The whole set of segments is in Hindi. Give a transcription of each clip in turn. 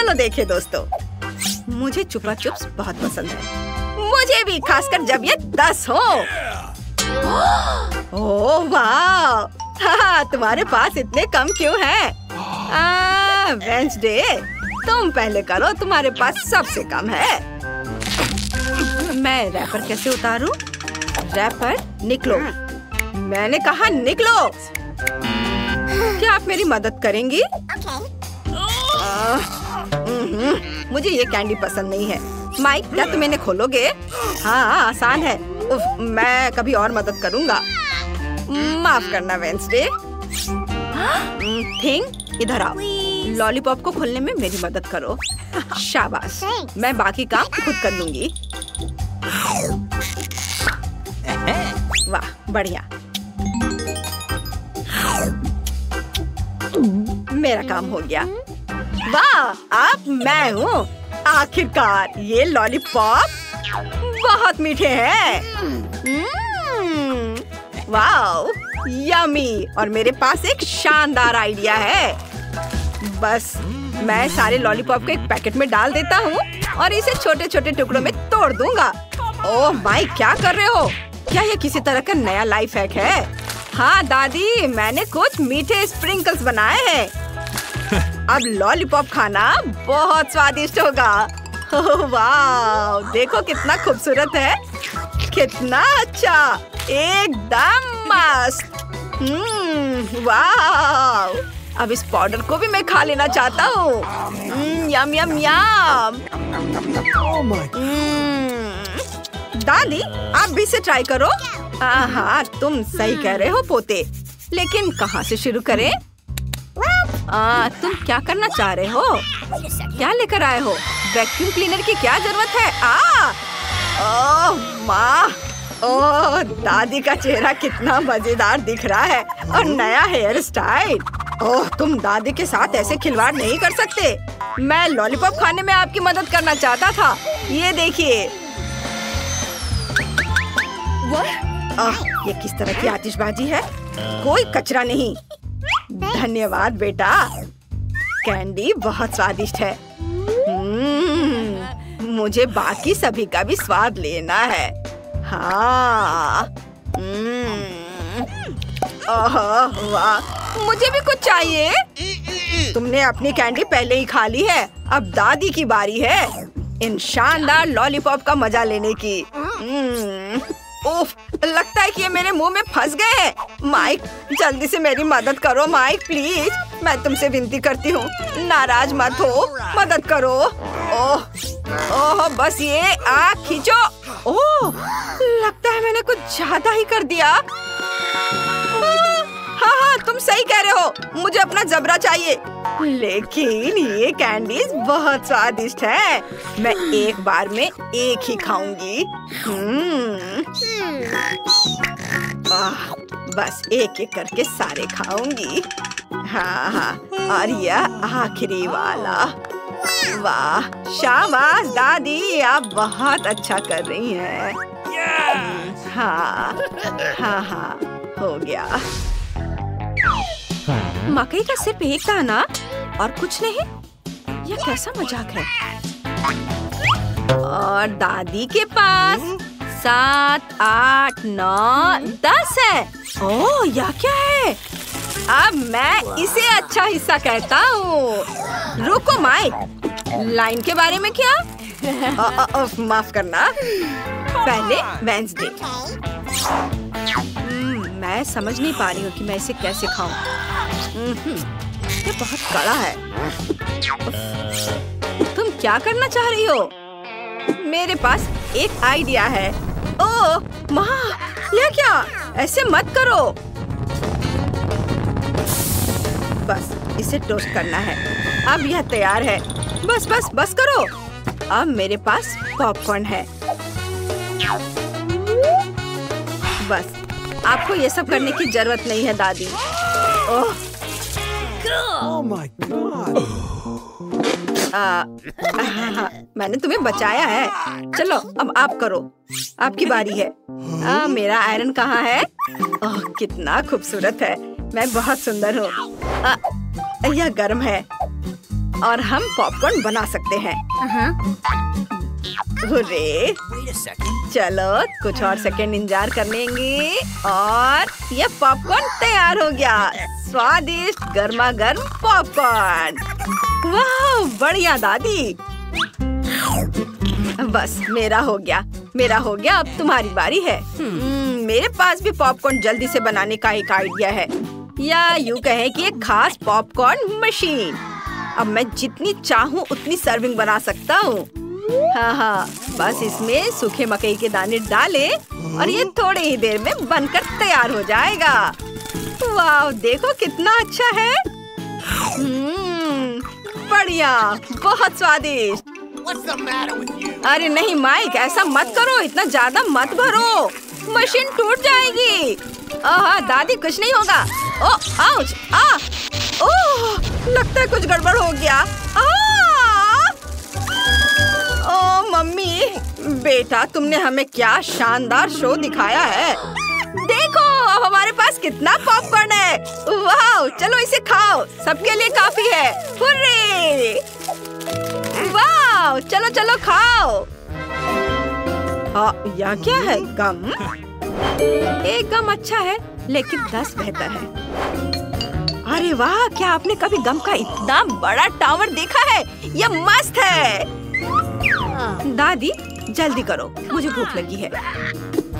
चलो देखे दोस्तों, मुझे चुपा चुप्स बहुत पसंद है। मुझे भी, खासकर जब ये 10 हो। ओह वाह, तुम्हारे पास इतने कम क्यों हैं? वेंसडे, तुम पहले करो, तुम्हारे पास सबसे कम है। मैं रैपर कैसे उतारूं? रैपर निकलो, मैंने कहा निकलो। क्या आप मेरी मदद करेंगी? मुझे ये कैंडी पसंद नहीं है। माइक, क्या तुम इन्हें खोलोगे? हाँ, आसान है। मैं कभी और मदद करूँगा। माफ करना वेंसडे। थिंग, इधर आओ। लॉलीपॉप को खोलने में मेरी मदद करो। शाबाश, मैं बाकी काम खुद कर लूंगी। वाह, बढ़िया। मेरा काम हो गया। वाह, अब मैं हूँ। आखिरकार ये लॉलीपॉप बहुत मीठे हैं। वाह, यमी। और मेरे पास एक शानदार आइडिया है। बस मैं सारे लॉलीपॉप को एक पैकेट में डाल देता हूँ और इसे छोटे छोटे टुकड़ों में तोड़ दूंगा। ओह माई, क्या कर रहे हो? क्या ये किसी तरह का नया लाइफ हैक है? हाँ दादी, मैंने कुछ मीठे स्प्रिंकल्स बनाए हैं। अब लॉलीपॉप खाना बहुत स्वादिष्ट होगा। वाह, देखो कितना खूबसूरत है। कितना अच्छा, एकदम मस्त। वाह, अब इस पाउडर को भी मैं खा लेना चाहता हूँ। यम यम यम। दादी, आप भी इसे ट्राई करो। हाँ, तुम सही कह रहे हो पोते, लेकिन कहाँ से शुरू करें? तुम क्या करना चाह रहे हो? क्या लेकर आए हो? वैक्यूम क्लीनर की क्या जरूरत है? ओह माँ, ओह दादी का चेहरा कितना मजेदार दिख रहा है, और नया हेयर स्टाइल। ओह, तुम दादी के साथ ऐसे खिलवाड़ नहीं कर सकते। मैं लॉलीपॉप खाने में आपकी मदद करना चाहता था। ये देखिए। ये किस तरह की आतिशबाजी है? कोई कचरा नहीं। धन्यवाद बेटा, कैंडी बहुत स्वादिष्ट है। मुझे बाकी सभी का भी स्वाद लेना है। हाँ। वाह, मुझे भी कुछ चाहिए। तुमने अपनी कैंडी पहले ही खा ली है, अब दादी की बारी है इन शानदार लॉलीपॉप का मजा लेने की। उफ, लगता है कि ये मेरे मुंह में फंस गए हैं। माइक, जल्दी से मेरी मदद करो माइक, प्लीज। मैं तुमसे विनती करती हूँ, नाराज मत हो, मदद करो। ओह, बस ये आग खींचो। ओह, लगता है मैंने कुछ ज्यादा ही कर दिया। हाँ, तुम सही कह रहे हो, मुझे अपना जबरा चाहिए। लेकिन ये कैंडीज बहुत स्वादिष्ट है। मैं एक बार में एक ही खाऊंगी। बस एक एक करके सारे खाऊंगी। हाँ, और यह आखिरी वाला। वाह, शाबाश दादी, आप बहुत अच्छा कर रही हैं। हाँ, हो गया। मकई का सिर्फ एक दाना और कुछ नहीं? यह कैसा मजाक है? और दादी के पास 7, 8, 9, 10 है। ओह, यह क्या है? अब मैं इसे अच्छा हिस्सा कहता हूँ। रुको माइक, लाइन के बारे में क्या? माफ करना, पहले वेंसडे। मैं समझ नहीं पा रही हूँ कि मैं इसे कैसे खाऊं। ये बहुत कड़ा है। तुम क्या करना चाह रही हो? मेरे पास एक आइडिया है। ओह माँ, यह क्या? ऐसे मत करो। बस इसे टोस्ट करना है। अब यह तैयार है। बस करो। अब मेरे पास पॉपकॉर्न है। बस, आपको ये सब करने की जरूरत नहीं है दादी। Oh my God. मैंने तुम्हें बचाया है। चलो अब आप करो, आपकी बारी है। मेरा आयरन कहाँ है? ओह कितना खूबसूरत है। मैं बहुत सुंदर हूँ। यह गर्म है। और हम पॉपकॉर्न बना सकते हैं। हुर्रे! चलो कुछ और सेकंड इंतजार कर लेंगे और ये पॉपकॉर्न तैयार हो गया। स्वादिष्ट गर्मा गर्म पॉपकॉर्न। वाह, बढ़िया दादी। बस मेरा हो गया, अब तुम्हारी बारी है। मेरे पास भी पॉपकॉर्न जल्दी से बनाने का एक आइडिया है, या यूँ कहें कि एक खास पॉपकॉर्न मशीन। अब मैं जितनी चाहूँ उतनी सर्विंग बना सकता हूँ। हाँ, बस इसमें सूखे मकई के दाने डाले और ये थोड़ी ही देर में बनकर तैयार हो जाएगा। वाह, देखो कितना अच्छा है। बढ़िया, बहुत स्वादिष्ट। अरे नहीं माइक, ऐसा मत करो, इतना ज्यादा मत भरो, मशीन टूट जाएगी। दादी कुछ नहीं होगा। ओ आउच! ओह, लगता है कुछ गड़बड़ हो गया। ओ मम्मी, बेटा तुमने हमें क्या शानदार शो दिखाया है। देखो अब हमारे पास कितना पॉपकॉर्न है। वाह, चलो इसे खाओ, सबके लिए काफी है। हुर्रे! वाह, चलो चलो खाओ। यह क्या है? गम? एक गम अच्छा है लेकिन 10 बेहतर है। अरे वाह, क्या आपने कभी गम का इतना बड़ा टावर देखा है? यह मस्त है। दादी जल्दी करो, मुझे भूख लगी है।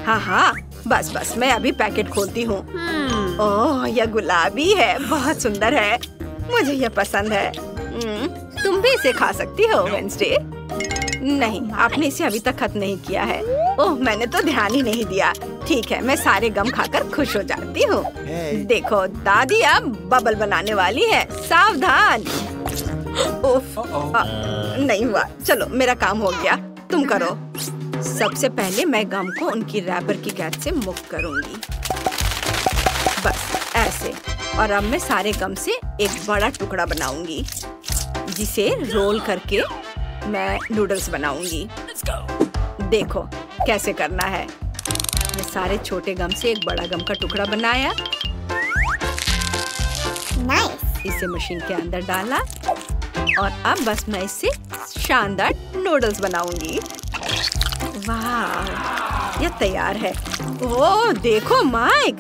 हाँ, बस मैं अभी पैकेट खोलती हूँ। ओह, यह गुलाबी है, बहुत सुंदर है, मुझे यह पसंद है। तुम भी इसे खा सकती हो वेंसडे। नहीं, आपने इसे अभी तक खत्म नहीं किया है। ओह, मैंने तो ध्यान ही नहीं दिया। ठीक है, मैं सारे गम खाकर खुश हो जाती हूँ। देखो दादी अब बबल बनाने वाली है, सावधान। उफ, नहीं हुआ। चलो मेरा काम हो गया, तुम करो। सबसे पहले मैं गम को उनकी रैपर की कैद से मुक्त करूंगी, बस ऐसे। और अब मैं सारे गम से एक बड़ा टुकड़ा बनाऊंगी, जिसे रोल करके मैं नूडल्स बनाऊंगी। देखो कैसे करना है। मैं सारे छोटे गम से एक बड़ा गम का टुकड़ा बनाया। इसे मशीन के अंदर डाला और अब बस मैं इससे शानदार नूडल्स बनाऊंगी। वाह, ये तैयार है। ओह देखो माइक,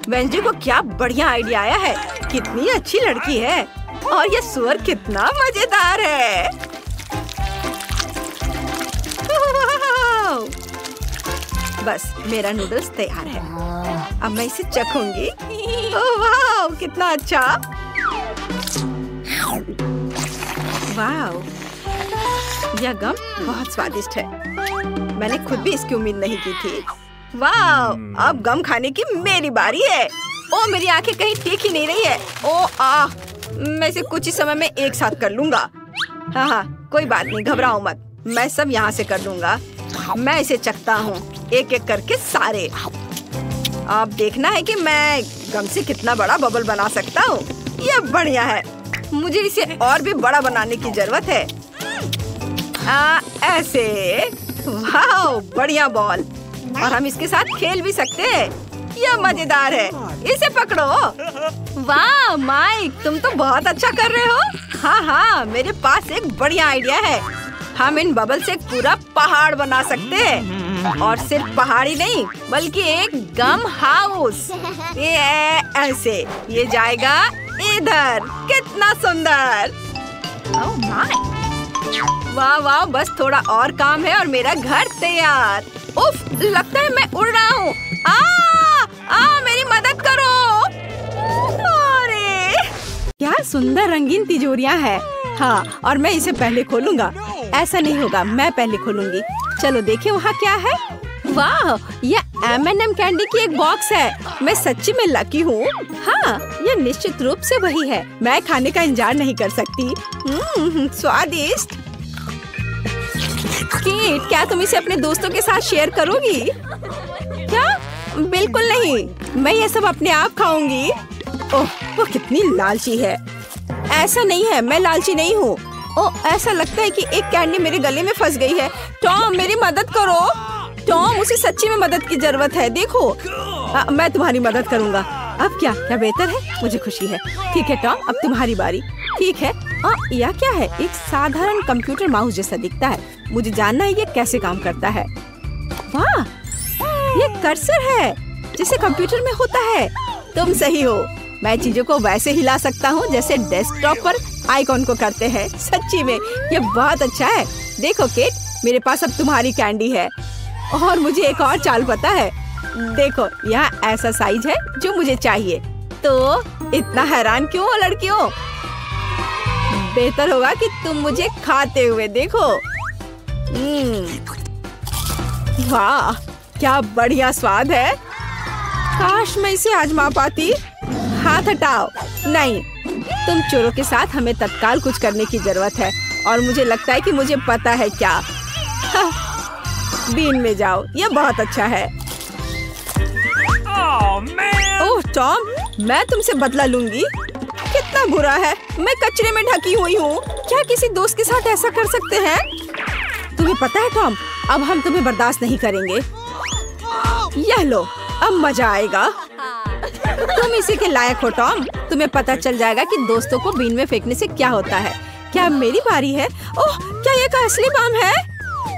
वेंसडे को क्या बढ़िया आइडिया आया है। कितनी अच्छी लड़की है और ये सुअर कितना मजेदार है। बस मेरा नूडल्स तैयार है, अब मैं इसे चखूंगी। ओह वाह, कितना अच्छा। वाह, यह गम बहुत स्वादिष्ट है, मैंने खुद भी इसकी उम्मीद नहीं की थी। वाह, अब गम खाने की मेरी बारी है। ओ मेरी आंखें कहीं ठीक ही नहीं रही है। मैं इसे कुछ ही समय में एक साथ कर लूंगा। हाँ, कोई बात नहीं, घबराओ मत, मैं सब यहाँ से कर लूंगा। मैं इसे चखता हूँ एक एक करके सारे। अब देखना है कि मैं गम से कितना बड़ा बबल बना सकता हूँ। यह बढ़िया है, मुझे इसे और भी बड़ा बनाने की जरूरत है। ऐसे। वाह, बढ़िया बॉल, और हम इसके साथ खेल भी सकते हैं। यह मजेदार है, इसे पकड़ो। वाह माइक, तुम तो बहुत अच्छा कर रहे हो। हाँ, मेरे पास एक बढ़िया आइडिया है। हम इन बबल से एक पूरा पहाड़ बना सकते हैं, और सिर्फ पहाड़ी नहीं बल्कि एक गम हाउस। ये ऐसे, ये जाएगा इधर। कितना सुंदर। ओह माय, वाह, बस थोड़ा और काम है और मेरा घर तैयार। उफ, लगता है मैं उड़ रहा हूँ। मेरी मदद करो। अरे क्या सुंदर रंगीन तिजोरियाँ हैं। हाँ, और मैं इसे पहले खोलूंगा। ऐसा नहीं होगा, मैं पहले खोलूंगी। चलो देखिए वहाँ क्या है। वाह, यह M&M कैंडी की एक बॉक्स है। मैं सच्ची में लकी हूँ। हाँ, यह निश्चित रूप से वही है। मैं खाने का इंतजार नहीं कर सकती। स्वादिष्ट। कीट, क्या तुम इसे अपने दोस्तों के साथ शेयर करोगी? क्या? बिल्कुल नहीं, मैं ये सब अपने आप खाऊंगी। ओह, वो कितनी लालची है। ऐसा नहीं है, मैं लालची नहीं हूँ। ओह, ऐसा लगता है कि एक कैंडी मेरे गले में फंस गई है। टॉम, मेरी मदद करो। टॉम, उसे सच्ची में मदद की जरूरत है। देखो, मैं तुम्हारी मदद करूँगा। अब क्या बेहतर है? मुझे खुशी है। ठीक है टॉम, अब तुम्हारी बारी। ठीक है, यह क्या है? एक साधारण कंप्यूटर माउस जैसा दिखता है। मुझे जानना है ये कैसे काम करता है। वाह, ये कर्सर है जैसे कंप्यूटर में होता है। तुम सही हो, मैं चीजों को वैसे हिला सकता हूँ जैसे डेस्कटॉप पर आइकॉन को करते हैं। सच्ची में ये बहुत अच्छा है। देखो केट, मेरे पास अब तुम्हारी कैंडी है। और मुझे एक और चाल पता है। देखो, यहाँ ऐसा साइज है जो मुझे चाहिए। तो इतना हैरान क्यों हो लड़कियों? बेहतर होगा कि तुम मुझे खाते हुए देखो। वाह, क्या बढ़िया स्वाद है। काश मैं इसे आजमा पाती। हाथ हटाओ। नहीं, तुम चोरों के साथ हमें तत्काल कुछ करने की जरूरत है। और मुझे लगता है कि मुझे पता है क्या। बीन में जाओ, ये बहुत अच्छा है। ओह टॉम, मैं तुमसे बदला लूंगी। कितना बुरा है, मैं कचरे में ढकी हुई हूँ। क्या किसी दोस्त के साथ ऐसा कर सकते हैं? तुम्हें पता है टॉम, अब हम तुम्हें बर्दाश्त नहीं करेंगे। यह लो, अब मजा आएगा। तुम इसी के लायक हो टॉम। तुम्हें पता चल जाएगा कि दोस्तों को बीन में फेंकने से क्या होता है। क्या मेरी बारी है? ओह, क्या ये का असली बम है?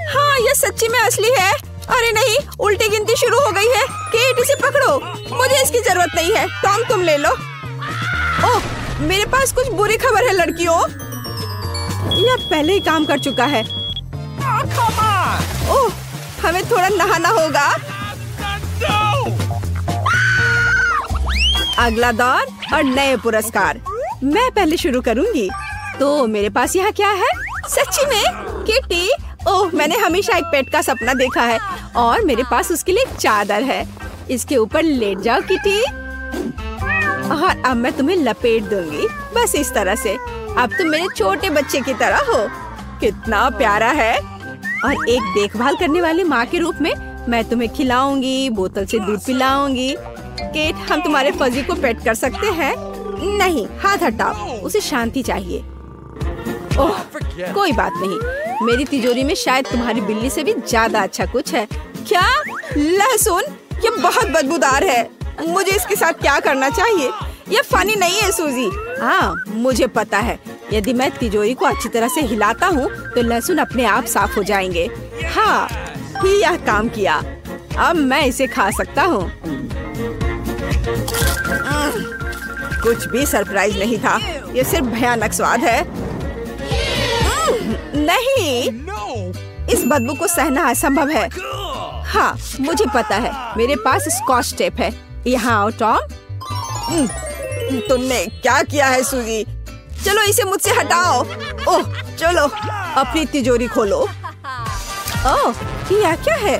हाँ, ये सच्ची में असली है। अरे नहीं, उल्टी गिनती शुरू हो गई है। केट, इसे पकड़ो। मुझे इसकी जरूरत नहीं है। टॉम, तुम ले लो। ओह, मेरे पास कुछ बुरी खबर है लड़कियों। यह पहले ही काम कर चुका है। ओह, हमें थोड़ा नहाना होगा। अगला दौर और नए पुरस्कार। मैं पहले शुरू करूंगी। तो मेरे पास यहाँ क्या है? सच्ची में किटी। ओह, मैंने हमेशा एक पेट का सपना देखा है और मेरे पास उसके लिए एक चादर है। इसके ऊपर लेट जाओ किटी। और अब मैं तुम्हें लपेट दूंगी, बस इस तरह से। अब तुम मेरे छोटे बच्चे की तरह हो। कितना प्यारा है। और एक देखभाल करने वाली माँ के रूप में मैं तुम्हें खिलाऊंगी, बोतल से दूध पिलाऊंगी। केट, हम तुम्हारे फजी को पेट कर सकते हैं? नहीं, हाथ हटाओ, उसे शांति चाहिए। ओह, कोई बात नहीं। मेरी तिजोरी में शायद तुम्हारी बिल्ली से भी ज्यादा अच्छा कुछ है। क्या? लहसुन? ये बहुत बदबूदार है। मुझे इसके साथ क्या करना चाहिए? ये फनी नहीं है सूजी। हाँ, मुझे पता है। यदि मैं तिजोरी को अच्छी तरह से हिलाता हूँ तो लहसुन अपने आप साफ हो जाएंगे। हाँ, ही यह काम किया। अब मैं इसे खा सकता हूँ। कुछ भी सरप्राइज नहीं था। ये सिर्फ भयानक स्वाद है। नहीं, इस बदबू को सहना असंभव है। हाँ, मुझे पता है। मेरे पास स्कॉच टेप है। यहाँ आओ टॉम। तुमने क्या किया है सूजी? चलो इसे मुझसे हटाओ। ओह, चलो अपनी तिजोरी खोलो। ओह, यह क्या है?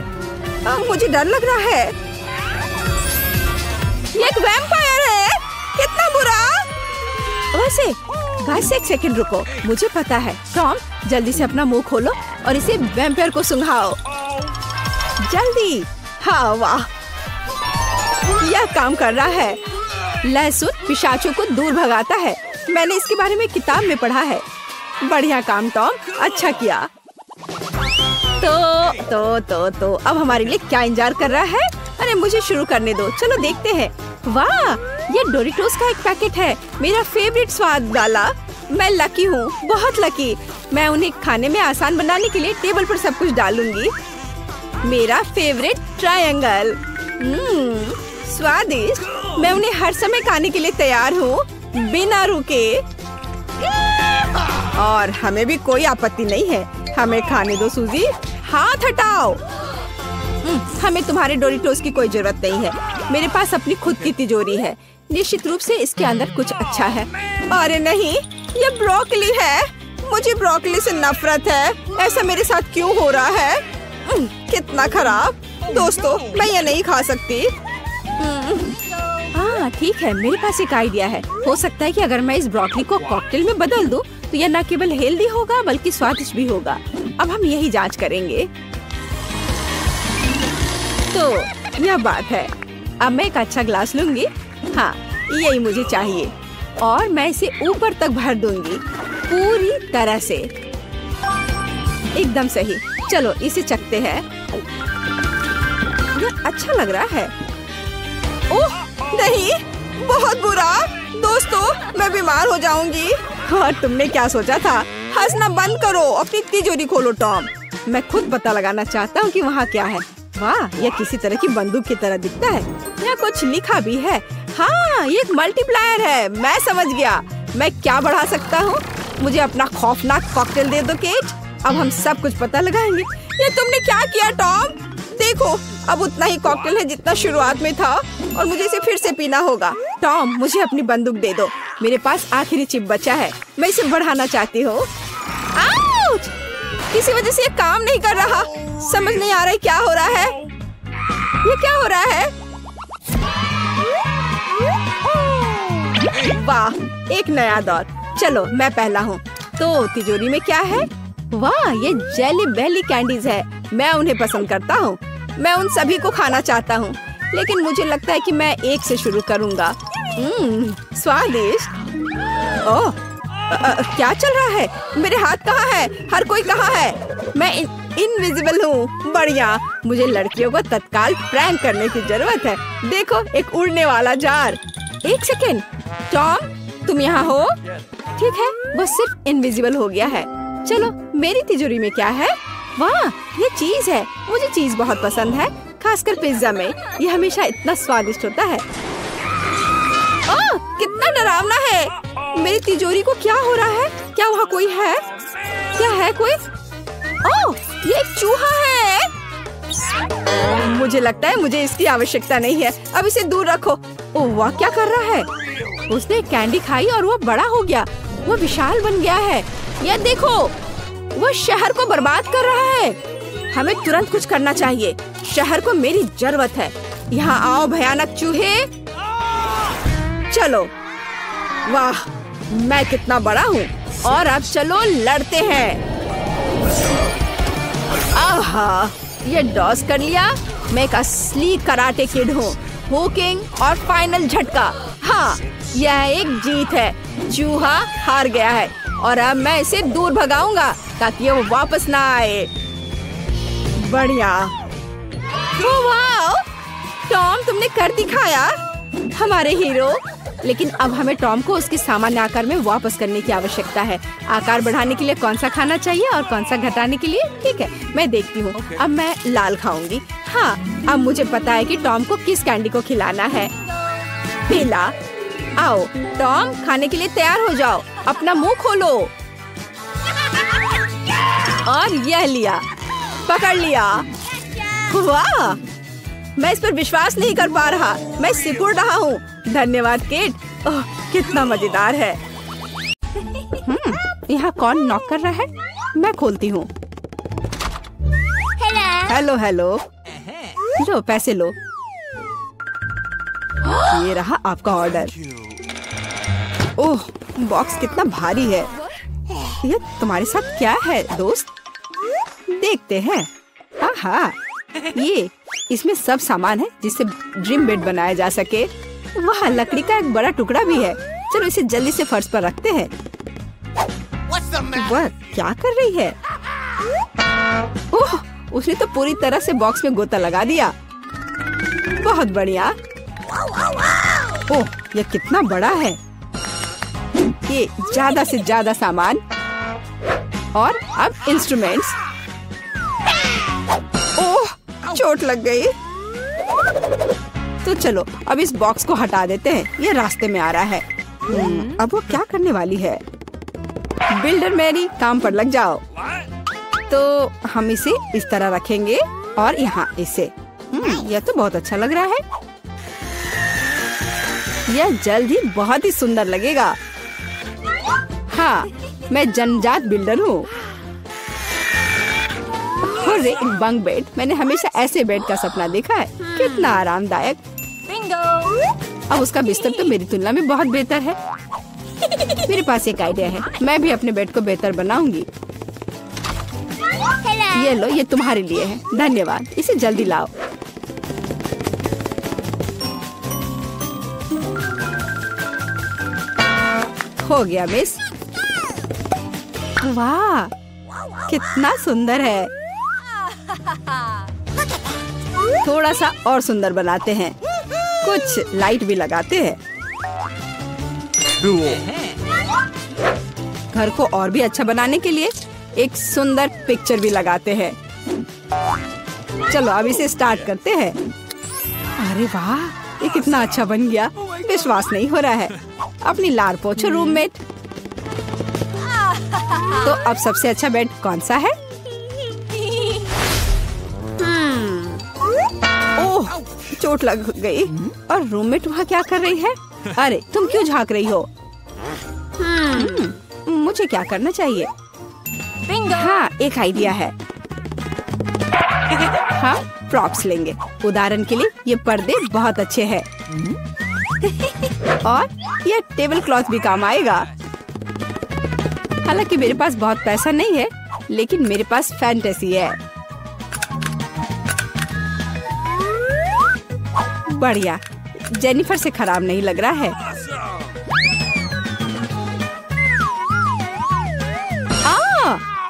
मुझे डर लग रहा है। ये एक वैम्पायर है। कितना बुरा। वैसे गाइस, एक सेकंड रुको, मुझे पता है। टॉम, जल्दी से अपना मुंह खोलो और इसे वैम्पायर को सुंघाओ। जल्दी। हाँ, वाह, यह काम कर रहा है। लहसुन पिशाचों को दूर भगाता है। मैंने इसके बारे में किताब में पढ़ा है। बढ़िया काम टॉम, अच्छा किया। तो अब हमारे लिए क्या इंतजार कर रहा है? अरे मुझे शुरू करने दो, चलो देखते हैं। वाह, ये डोरिटोस का एक पैकेट है। मेरा फेवरेट स्वाद वाला। मैं लकी हूँ, बहुत लकी। मैं उन्हें खाने में आसान बनाने के लिए टेबल पर सब कुछ डालूंगी। मेरा फेवरेट ट्रायंगल। स्वादिष्ट। मैं उन्हें हर समय खाने के लिए तैयार हूँ, बिना रुके। और हमें भी कोई आपत्ति नहीं है। हमें खाने दो सूजी। हाथ हटाओ। हमें तुम्हारे डोरिटोस की कोई जरूरत नहीं है। मेरे पास अपनी खुद की तिजोरी है। निश्चित रूप से इसके अंदर कुछ अच्छा है। अरे नहीं, ये ब्रोकली है। मुझे ब्रोकली से नफरत है। ऐसा मेरे साथ क्यों हो रहा है? कितना खराब। दोस्तों, मैं ये नहीं खा सकती। हाँ ठीक है, मेरे पास एक आइडिया है। हो सकता है कि अगर मैं इस ब्रोकली को कॉकटेल में बदल दूं, तो यह न केवल हेल्दी होगा बल्कि स्वादिष्ट भी होगा। अब हम यही जांच करेंगे। तो यह बात है। अब मैं एक अच्छा ग्लास लूंगी। हाँ, यही मुझे चाहिए। और मैं इसे ऊपर तक भर दूंगी, पूरी तरह से। एकदम सही। चलो इसे चखते हैं। यह अच्छा लग रहा है। ओह नहीं, बहुत बुरा। दोस्तों, मैं बीमार हो जाऊंगी। और तुमने क्या सोचा था? हंसना बंद करो, अपनी तिजोरी खोलो टॉम। मैं खुद पता लगाना चाहता हूँ कि वहाँ क्या है। वाह, यह किसी तरह की बंदूक की तरह दिखता है। यहाँ कुछ लिखा भी है। हाँ, ये एक मल्टीप्लायर है। मैं समझ गया। मैं क्या बढ़ा सकता हूँ? मुझे अपना खौफनाक कॉकटेल दे दो केट। अब हम सब कुछ पता लगाएंगे। ये तुमने क्या किया टॉम? देखो, अब उतना ही कॉकटेल है जितना शुरुआत में था और मुझे इसे फिर से पीना होगा। टॉम, मुझे अपनी बंदूक दे दो। मेरे पास आखिरी चिप बचा है। मैं इसे बढ़ाना चाहती हूँ। आउच! किसी वजह से ये काम नहीं कर रहा। समझ नहीं आ रहा है क्या हो रहा है। ये क्या हो रहा है? वाह, एक नया दौर। चलो, मैं पहला हूँ। तो तिजोरी में क्या है? वाह, ये जेली बेली कैंडीज है। मैं उन्हें पसंद करता हूँ। मैं उन सभी को खाना चाहता हूँ, लेकिन मुझे लगता है कि मैं एक से शुरू करूँगा। स्वादिष्ट। ओह, क्या चल रहा है? मेरे हाथ कहाँ है? हर कोई कहाँ है? मैं इनविजिबल हूँ। बढ़िया। मुझे लड़कियों को तत्काल प्रैंक करने की जरूरत है। देखो, एक उड़ने वाला जार। एक सेकेंड, टॉम, तुम यहाँ हो? ठीक है, बस सिर्फ इनविजिबल हो गया है। चलो, मेरी तिजोरी में क्या है? वाह, ये चीज है। मुझे चीज बहुत पसंद है, खासकर पिज्जा में। ये हमेशा इतना स्वादिष्ट होता है। ओह, कितना डरावना है। मेरी तिजोरी को क्या हो रहा है? क्या वहाँ कोई है? क्या है कोई? ओह, ये एक चूहा है। मुझे लगता है मुझे इसकी आवश्यकता नहीं है। अब इसे दूर रखो। ओह वाह, क्या कर रहा है? उसने कैंडी खाई और वो बड़ा हो गया। वो विशाल बन गया है। यह देखो, वो शहर को बर्बाद कर रहा है। हमें तुरंत कुछ करना चाहिए। शहर को मेरी जरूरत है। यहाँ आओ भयानक चूहे। चलो, वाह, मैं कितना बड़ा हूँ। और अब चलो लड़ते हैं। आहा, ये डॉस कर लिया। मैं एक असली कराटे किड हूँ। हुकिंग और फाइनल झटका। हाँ, यह एक जीत है। चूहा हार गया है और अब मैं इसे दूर भगाऊंगा ताकि वो वापस ना आए। बढ़िया। वाह, टॉम, तुमने कर दिखाया, हमारे हीरो। लेकिन अब हमें टॉम को उसके सामान्य आकार में वापस करने की आवश्यकता है। आकार बढ़ाने के लिए कौन सा खाना चाहिए और कौन सा घटाने के लिए? ठीक है, मैं देखती हूँ। अब मैं लाल खाऊंगी। हाँ, अब मुझे पता है कि टॉम को किस कैंडी को खिलाना है। पीला। आओ टॉम, खाने के लिए तैयार हो जाओ। अपना मुंह खोलो। और यह लिया, पकड़ लिया। वाह, मैं इस पर विश्वास नहीं कर पा रहा। मैं सिकुड़ रहा हूँ। धन्यवाद केट। ओह, कितना मजेदार है। यहाँ कौन नॉक कर रहा है? मैं खोलती हूँ। Hello hello. लो, पैसे लो। ये रहा आपका ऑर्डर। ओह, बॉक्स कितना भारी है। ये तुम्हारे साथ क्या है दोस्त? देखते हैं। आहा, ये इसमें सब सामान है जिससे ड्रीम बेड बनाया जा सके। वहाँ लकड़ी का एक बड़ा टुकड़ा भी है। चलो इसे जल्दी से फर्श पर रखते हैं। वह क्या कर रही है? ओह, उसने तो पूरी तरह से बॉक्स में गोता लगा दिया। बहुत बढ़िया। ओह, यह कितना बड़ा है। ये ज्यादा से ज्यादा सामान और अब इंस्ट्रूमेंट्स। ओह, चोट लग गई। तो चलो अब इस बॉक्स को हटा देते हैं। ये रास्ते में आ रहा है। अब वो क्या करने वाली है? बिल्डर मैरी, काम पर लग जाओ। तो हम इसे इस तरह रखेंगे और यहाँ इसे। यह तो बहुत अच्छा लग रहा है। यह जल्द ही बहुत ही सुंदर लगेगा। हाँ, मैं जन्मजात बिल्डर हूँ। एक बंक बेड। मैंने हमेशा ऐसे बेड का सपना देखा है। कितना आरामदायक। अब उसका बिस्तर तो मेरी तुलना में बहुत बेहतर है। मेरे पास एक आइडिया है। मैं भी अपने बेड को बेहतर बनाऊंगी। ये लो, ये तुम्हारे लिए है। धन्यवाद। इसे जल्दी लाओ। हो गया मिस। वाह, कितना सुंदर है। थोड़ा सा और सुंदर बनाते हैं। कुछ लाइट भी लगाते हैं। घर को और भी अच्छा बनाने के लिए एक सुंदर पिक्चर भी लगाते हैं। चलो अब इसे स्टार्ट करते हैं। अरे वाह, ये कितना अच्छा बन गया, विश्वास नहीं हो रहा है। अपनी लार पोछो रूममेट। तो अब सबसे अच्छा बेड कौन सा है? ओह, चोट लग गई। और रूममेट वहाँ क्या कर रही है? अरे तुम क्यों झांक रही हो? मुझे क्या करना चाहिए? हाँ, एक आइडिया है। हाँ, प्रॉप्स लेंगे। उदाहरण के लिए ये पर्दे बहुत अच्छे हैं। और ये टेबल क्लॉथ भी काम आएगा। हालांकि मेरे पास बहुत पैसा नहीं है, लेकिन मेरे पास फैंटेसी है। बढ़िया, जेनिफर से खराब नहीं लग रहा है।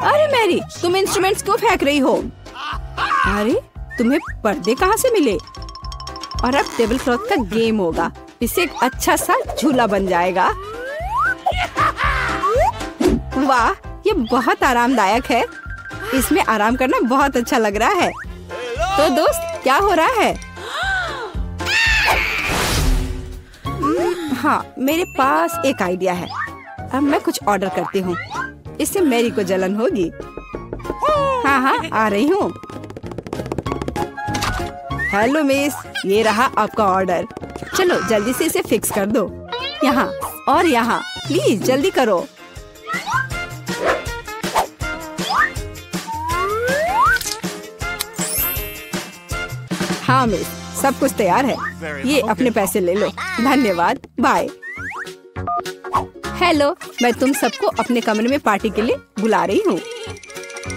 अरे मैरी, तुम इंस्ट्रूमेंट्स क्यों फेंक रही हो? अरे तुम्हें पर्दे कहाँ से मिले? और अब टेबल क्लॉथ का गेम होगा। इससे एक अच्छा सा झूला बन जाएगा। वाह, ये बहुत आरामदायक है। इसमें आराम करना बहुत अच्छा लग रहा है। तो दोस्त, क्या हो रहा है? हाँ, मेरे पास एक आइडिया है। अब मैं कुछ ऑर्डर करती हूँ। इससे मैरी को जलन होगी। हाँ हाँ, आ रही हूँ। हेलो मिस, ये रहा आपका ऑर्डर। चलो जल्दी से इसे फिक्स कर दो। यहाँ और यहाँ, प्लीज जल्दी करो। हाँ मिस, सब कुछ तैयार है। ये अपने पैसे ले लो। धन्यवाद, बाय। हेलो, मैं तुम सबको अपने कमरे में पार्टी के लिए बुला रही हूँ।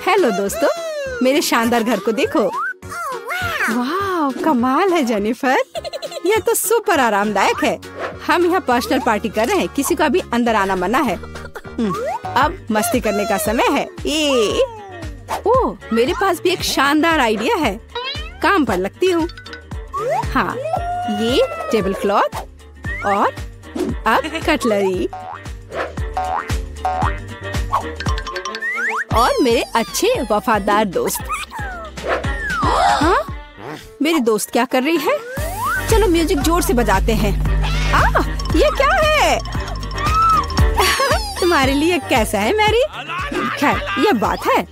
हेलो दोस्तों, मेरे शानदार घर को देखो। वाह, कमाल है जेनिफर। यह तो सुपर आरामदायक है। हम यहाँ पर्सनल पार्टी कर रहे हैं, किसी को अभी अंदर आना मना है। अब मस्ती करने का समय है। ओह, मेरे पास भी एक शानदार आइडिया है। काम पर लगती हूँ। हाँ, ये टेबल क्लॉथ और अब कटलरी और मेरे अच्छे वफादार दोस्त। हाँ, मेरी दोस्त क्या कर रही है? चलो म्यूजिक जोर से बजाते हैं। ये क्या है? तुम्हारे लिए कैसा है मैरी? खैर, ये बात है।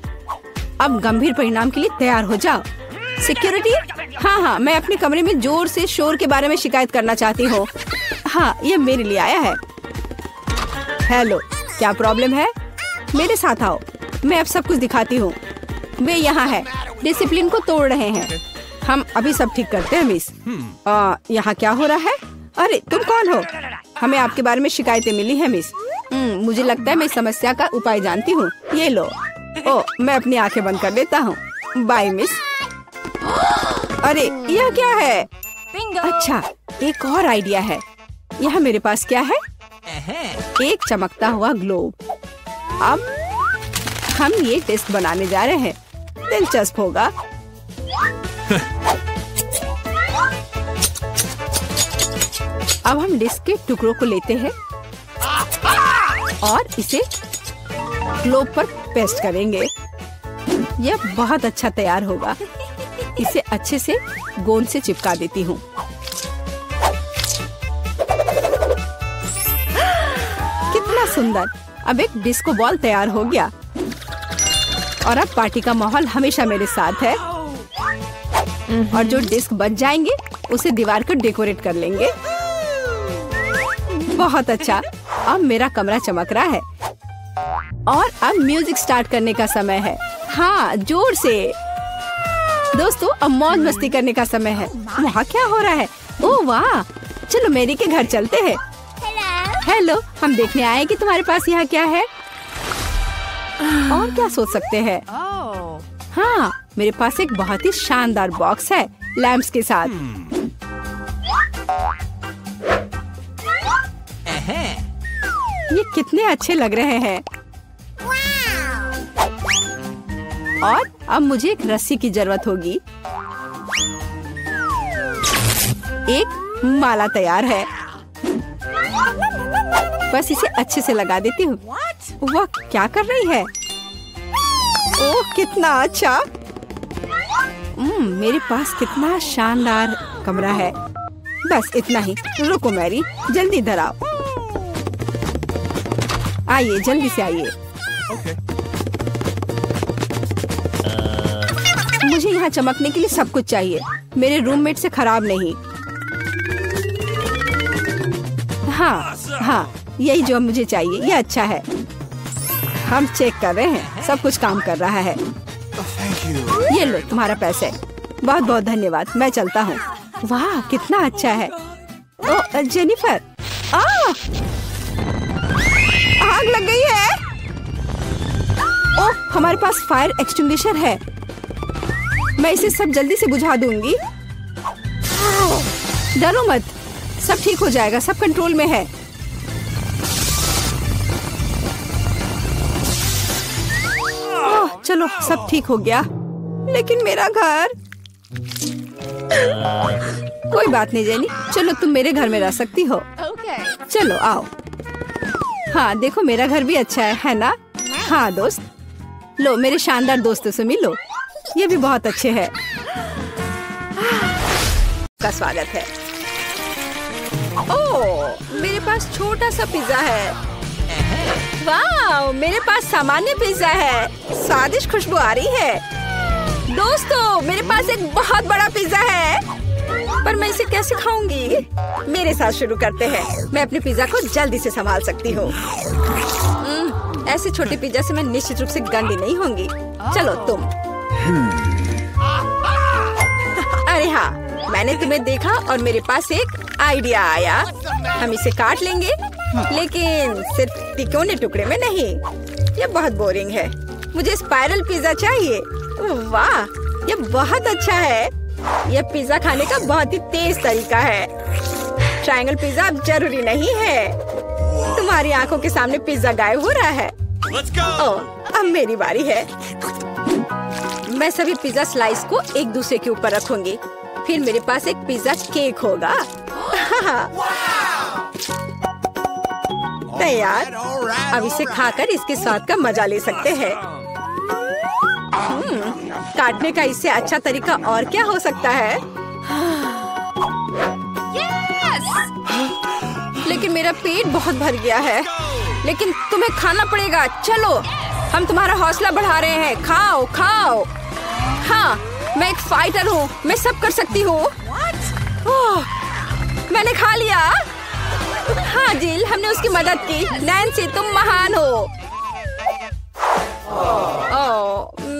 अब गंभीर परिणाम के लिए तैयार हो जाओ। सिक्योरिटी, हाँ, मैं अपने कमरे में जोर से शोर के बारे में शिकायत करना चाहती हूँ। हाँ, ये मेरे लिए आया है। हेलो, क्या प्रॉब्लम है? मेरे साथ आओ, मैं अब सब कुछ दिखाती हूँ। वे यहाँ है, डिसिप्लिन को तोड़ रहे हैं। हम अभी सब ठीक करते हैं मिस। यहाँ क्या हो रहा है? अरे तुम कौन हो? हमें आपके बारे में शिकायतें मिली है मिस। मुझे लगता है मैं इस समस्या का उपाय जानती हूँ। ये लो। मैं अपनी आंखें बंद कर देता हूँ। Bye miss. अरे यह क्या है? अच्छा, एक और आइडिया है। यहाँ मेरे पास क्या है? एक चमकता हुआ ग्लोब। अब हम ये टेस्ट बनाने जा रहे हैं। दिलचस्प होगा। अब हम डिस्क के टुकड़ों को लेते हैं और इसे ग्लोब पर पेस्ट करेंगे। यह बहुत अच्छा तैयार होगा। इसे अच्छे से गोंद से चिपका देती हूँ। कितना सुंदर। अब एक डिस्को बॉल तैयार हो गया। और अब पार्टी का माहौल हमेशा मेरे साथ है। और जो डिस्क बच जाएंगे उसे दीवार को डेकोरेट कर लेंगे। बहुत अच्छा। अब मेरा कमरा चमक रहा है। और अब म्यूजिक स्टार्ट करने का समय है। हाँ, जोर से। दोस्तों, अब मौज मस्ती करने का समय है। वहाँ क्या हो रहा है? ओह वाह, चलो मैरी के घर चलते हैं। हेलो, हम देखने आए हैं कि तुम्हारे पास यहाँ क्या है। और क्या सोच सकते हैं? हाँ, मेरे पास एक बहुत ही शानदार बॉक्स है लैंप्स के साथ। ये कितने अच्छे लग रहे हैं। और अब मुझे एक रस्सी की जरूरत होगी। एक माला तैयार है। बस इसे अच्छे से लगा देती हूँ। वह क्या कर रही है? ओह कितना अच्छा। मेरे पास कितना शानदार कमरा है। बस इतना ही। रुको मैरी, जल्दी इधर आओ। आइए, जल्दी से आइए। मुझे यहाँ चमकने के लिए सब कुछ चाहिए, मेरे रूममेट से खराब नहीं। हाँ हाँ, यही जो मुझे चाहिए, ये अच्छा है। हम चेक कर रहे हैं, सब कुछ काम कर रहा है। ये लो तुम्हारा पैसे। बहुत बहुत धन्यवाद, मैं चलता हूँ। वाह कितना अच्छा है। ओह जेनिफर, आग लग गई है। ओह हमारे पास फायर एक्सटिंग्विशर है, मैं इसे सब जल्दी से बुझा दूंगी। डरो मत, सब ठीक हो जाएगा, सब कंट्रोल में है। ओह चलो सब ठीक हो गया, लेकिन मेरा घर। कोई बात नहीं जेनी, चलो तुम मेरे घर में रह सकती हो। चलो आओ। हाँ देखो मेरा घर भी अच्छा है ना? हाँ दोस्त, लो मेरे शानदार दोस्तों से मिलो, ये भी बहुत अच्छे हैं। का स्वागत है। ओह मेरे पास छोटा सा पिज्जा है। वाह मेरे पास सामान्य पिज्जा है, स्वादिष्ट खुशबू आ रही है। दोस्तों मेरे पास एक बहुत बड़ा पिज्जा है, पर मैं इसे कैसे खाऊंगी? मेरे साथ शुरू करते हैं, मैं अपने पिज्जा को जल्दी से संभाल सकती हूँ। ऐसे छोटे पिज्जा से मैं निश्चित रूप से गंदी नहीं होंगी। चलो तुम। अरे हाँ, मैंने तुम्हें देखा और मेरे पास एक आइडिया आया। हम इसे काट लेंगे, लेकिन सिर्फ तिकोने टुकड़े में नहीं। ये बहुत बोरिंग है, मुझे स्पाइरल पिज्जा चाहिए। वाह ये बहुत अच्छा है। यह पिज्जा खाने का बहुत ही तेज तरीका है। ट्रायंगल पिज्जा अब जरूरी नहीं है। तुम्हारी आंखों के सामने पिज्जा गायब हो रहा है। ओह अब मेरी बारी है। मैं सभी पिज्जा स्लाइस को एक दूसरे के ऊपर रखूंगी, फिर मेरे पास एक पिज्जा केक होगा। तैयार। अब इसे खाकर इसके स्वाद का मजा ले सकते हैं। काटने का इससे अच्छा तरीका और क्या हो सकता है? लेकिन मेरा पेट बहुत भर गया है। लेकिन तुम्हें खाना पड़ेगा। चलो हम तुम्हारा हौसला बढ़ा रहे हैं, खाओ खाओ। हाँ मैं एक फाइटर हूँ, मैं सब कर सकती हूँ। मैंने खा लिया। हाँ जिल, हमने उसकी मदद की। नैन्सी तुम महान हो।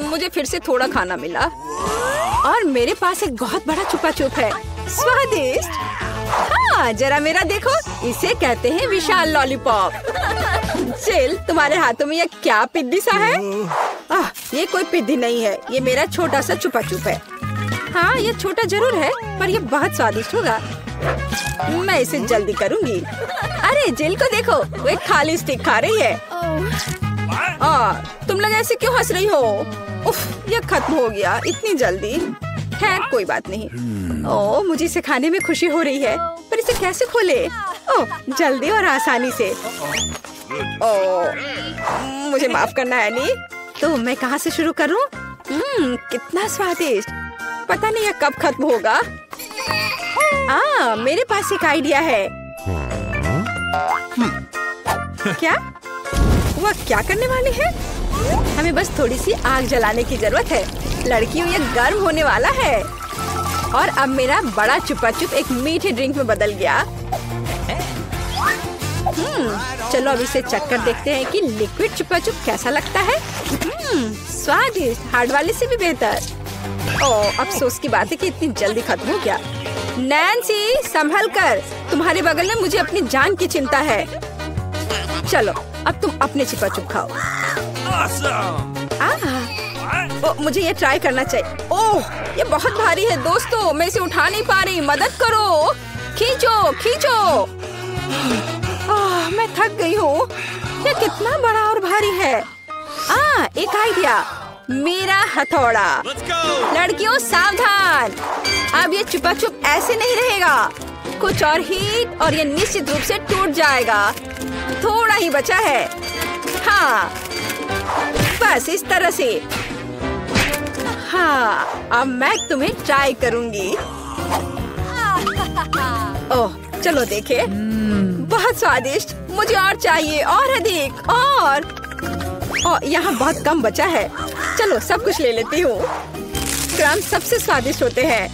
मुझे फिर से थोड़ा खाना मिला और मेरे पास एक बहुत बड़ा छुपा छुप है, स्वादिष्ट। हाँ जरा मेरा देखो, इसे कहते हैं विशाल लॉलीपॉप। जिल तुम्हारे हाथों में ये क्या पिद्दी सा है? ये कोई पिद्दी नहीं है, ये मेरा छोटा सा छुपा छुप है। हाँ ये छोटा जरूर है, पर ये बहुत स्वादिष्ट होगा। मैं इसे जल्दी करूंगी। अरे जिल को देखो, वो एक खाली स्टिक खा रही है। तुम लोग ऐसे क्यों हंस रही हो? उफ, ये खत्म हो गया इतनी जल्दी। खैर कोई बात नहीं। मुझे इसे खाने में खुशी हो रही है, पर इसे कैसे खोले? जल्दी और आसानी से। मुझे माफ करना एनी। तो मैं कहाँ से शुरू करूँ? कितना स्वादिष्ट। पता नहीं यह कब खत्म होगा। मेरे पास एक आइडिया है। क्या? वह क्या करने वाली है? हमें बस थोड़ी सी आग जलाने की जरूरत है। लड़कियों ये गर्म होने वाला है। और अब मेरा बड़ा चुपा चुप एक मीठे ड्रिंक में बदल गया। चलो अब इसे चक्कर देखते हैं कि लिक्विड चुपा चुप कैसा लगता है। स्वादिष्ट, हार्ड वाले से भी बेहतर। अफसोस की बात है कि इतनी जल्दी खत्म हो गया। नैन्सी संभल कर, तुम्हारे बगल में मुझे अपनी जान की चिंता है। चलो अब तुम अपने चिपा चुप खाओ। मुझे ये ट्राई करना चाहिए। ओह ये बहुत भारी है दोस्तों, मैं इसे उठा नहीं पा रही, मदद करो। खींचो खींचो। मैं थक गई हूँ। ये कितना बड़ा और भारी है। एक आइडिया, मेरा हथौड़ा। लड़कियों सावधान, अब ये चुपा चुप ऐसे नहीं रहेगा। कुछ और हीट और ये निश्चित रूप से टूट जाएगा। थोड़ा ही बचा है। हाँ, बस इस तरह से। हाँ, अब मैं तुम्हें ट्राई करूंगी। ओह, चलो देखे। बहुत स्वादिष्ट, मुझे और चाहिए, और अधिक, और यहाँ बहुत कम बचा है। चलो सब कुछ ले लेती हूँ। क्रम्स सबसे स्वादिष्ट होते हैं।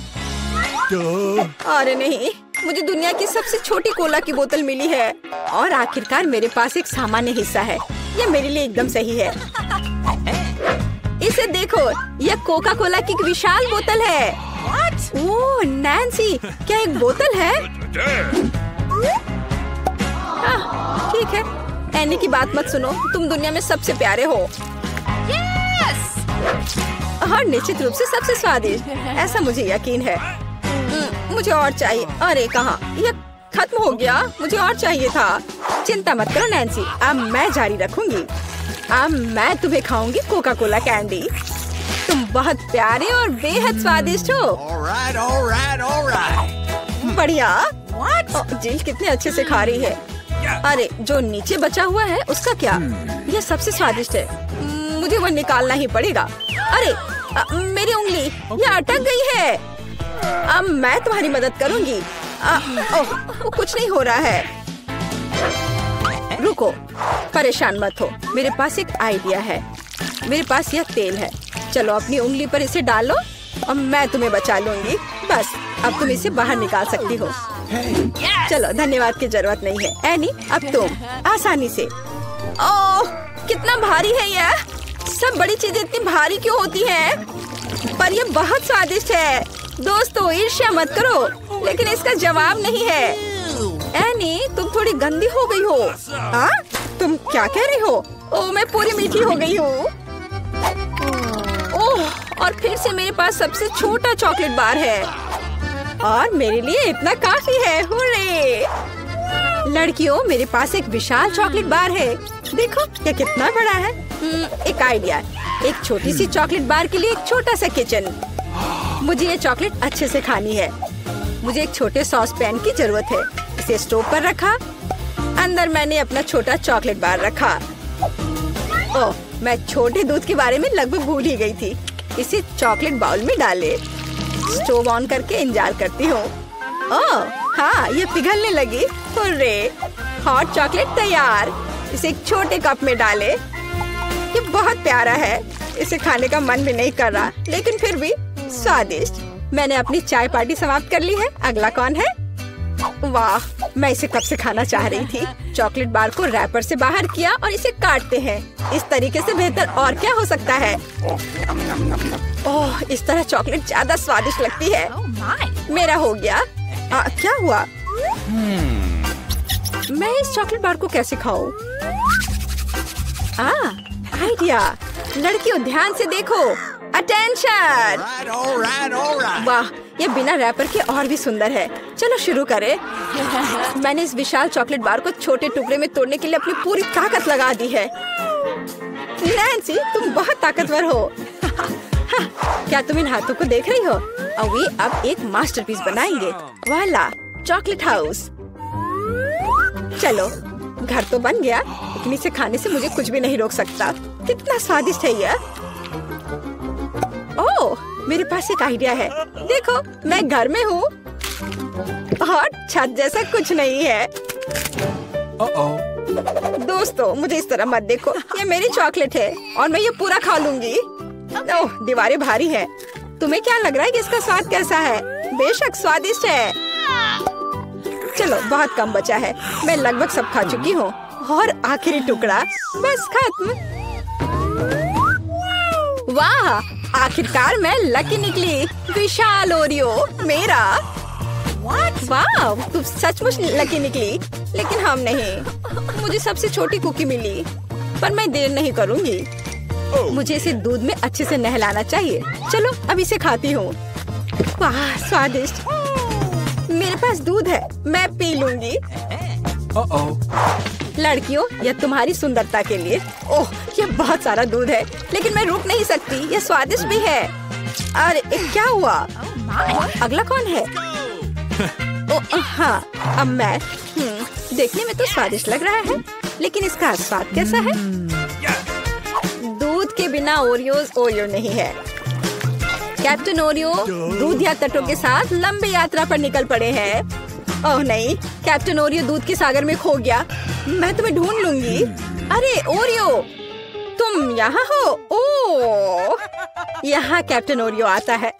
अरे नहीं, मुझे दुनिया की सबसे छोटी कोला की बोतल मिली है। और आखिरकार मेरे पास एक सामान्य हिस्सा है। यह मेरे लिए एकदम सही है। इसे देखो, यह कोका कोला की एक विशाल बोतल है। ओह नैन्सी, क्या एक बोतल है? ठीक है, एनी की बात मत सुनो। तुम दुनिया में सबसे प्यारे हो। और निश्चित रूप से सबसे स्वादिष्ट, ऐसा मुझे यकीन है। मुझे और चाहिए। अरे कहाँ, यह खत्म हो गया। मुझे और चाहिए था। चिंता मत करो नैन्सी, अब मैं जारी रखूंगी। अब मैं तुम्हें खाऊंगी कोका कोला कैंडी। तुम बहुत प्यारे और बेहद स्वादिष्ट हो। बढ़िया। जिल कितने अच्छे से खा रही है। अरे जो नीचे बचा हुआ है उसका क्या? यह सबसे स्वादिष्ट है। मुझे वो निकालना ही पड़ेगा। अरे मेरी उंगली, यह अटक गई है। अब मैं तुम्हारी मदद करूंगी। ओह, कुछ नहीं हो रहा है। रुको, परेशान मत हो। मेरे पास एक आइडिया है। मेरे पास यह तेल है। चलो अपनी उंगली पर इसे डालो और मैं तुम्हें बचा लूंगी। बस अब तुम इसे बाहर निकाल सकती हो। चलो, धन्यवाद की जरूरत नहीं है। एनी, अब तुम आसानी से। ओह, कितना भारी है यह। सब बड़ी चीजें इतनी भारी क्यों होती हैं? पर यह बहुत स्वादिष्ट है। दोस्तों, ईर्ष्या मत करो, लेकिन इसका जवाब नहीं है। एनी, तुम थोड़ी गंदी हो गई हो। हाँ? तुम क्या कह रही हो? ओह, मैं पूरी मीठी हो गई हूँ। ओह, और फिर से मेरे पास सबसे छोटा चॉकलेट बार है और मेरे लिए इतना काफी है। हुर्रे! लड़कियों, मेरे पास एक विशाल चॉकलेट बार है। देखो ये कितना बड़ा है। एक आइडिया, एक छोटी सी चॉकलेट बार के लिए एक छोटा सा किचन। मुझे ये चॉकलेट अच्छे से खानी है। मुझे एक छोटे सॉस पैन की जरूरत है। इसे स्टोव पर रखा। अंदर मैंने अपना छोटा चॉकलेट बार रखा। ओह, मैं छोटे दूध के बारे में लगभग भूल ही गई थी। इसे चॉकलेट बाउल में डाले। स्टोव ऑन करके इंतजार करती हूँ। ओह हाँ, ये पिघलने लगी। हुर्रे! हॉट चॉकलेट तैयार। इसे एक छोटे कप में डाले। ये बहुत प्यारा है। इसे खाने का मन भी नहीं कर रहा, लेकिन फिर भी स्वादिष्ट। मैंने अपनी चाय पार्टी समाप्त कर ली है। अगला कौन है? वाह, मैं इसे कब से खाना चाह रही थी। चॉकलेट बार को रैपर से बाहर किया और इसे काटते हैं। इस तरीके से बेहतर और क्या हो सकता है? ओह, इस तरह चॉकलेट ज्यादा स्वादिष्ट लगती है। मेरा हो गया। क्या हुआ? मैं इस चॉकलेट बार को कैसे खाऊं? आइडिया। लड़कियों, ध्यान से देखो। अटेंशन! वाह, ये बिना रैपर के और भी सुंदर है। चलो शुरू करें। मैंने इस विशाल चॉकलेट बार को छोटे टुकड़े में तोड़ने के लिए अपनी पूरी ताकत लगा दी है। नैन्सी, तुम बहुत ताकतवर हो। क्या तुम इन हाथों को देख रही हो? और वे अब एक मास्टरपीस बनाएंगे। वाला, चॉकलेट हाउस। चलो, घर तो बन गया, लेकिन इसे खाने से मुझे कुछ भी नहीं रोक सकता। कितना स्वादिष्ट है यह। ओह, मेरे पास एक आइडिया है। देखो, मैं घर में हूँ और छत जैसा कुछ नहीं है। दोस्तों, मुझे इस तरह मत देखो। ये मेरी चॉकलेट है और मैं ये पूरा खा लूंगी। ओह, दीवारें भारी है। तुम्हें क्या लग रहा है कि इसका स्वाद कैसा है? बेशक स्वादिष्ट है। चलो, बहुत कम बचा है। मैं लगभग सब खा चुकी हूँ। और आखिरी टुकड़ा, बस खत्म। वाह, आखिरकार मैं लकी निकली। विशाल ओरियो मेरा। वाह, तुम सचमुच लकी निकली। लेकिन हम नहीं। मुझे सबसे छोटी कुकी मिली। पर मैं देर नहीं करूँगी। मुझे इसे दूध में अच्छे से नहलाना चाहिए। चलो, अब इसे खाती हूँ। वाह, स्वादिष्ट। मेरे पास दूध है, मैं पी लूंगी। लड़कियों, यह तुम्हारी सुंदरता के लिए। ओह, यह बहुत सारा दूध है, लेकिन मैं रुक नहीं सकती। यह स्वादिष्ट भी है। अरे क्या हुआ? अगला कौन है? ओह हाँ, अब मैं। देखने में तो स्वादिष्ट लग रहा है, लेकिन इसका स्वाद कैसा है? के बिना ओरियोज ओरियो नहीं है। कैप्टन ओरियो दूध या तटों के साथ लंबी यात्रा पर निकल पड़े हैं। ओह नहीं, कैप्टन ओरियो दूध के सागर में खो गया। मैं तुम्हें ढूंढ लूंगी। अरे ओरियो, तुम यहाँ हो? ओह, यहाँ कैप्टन ओरियो आता है।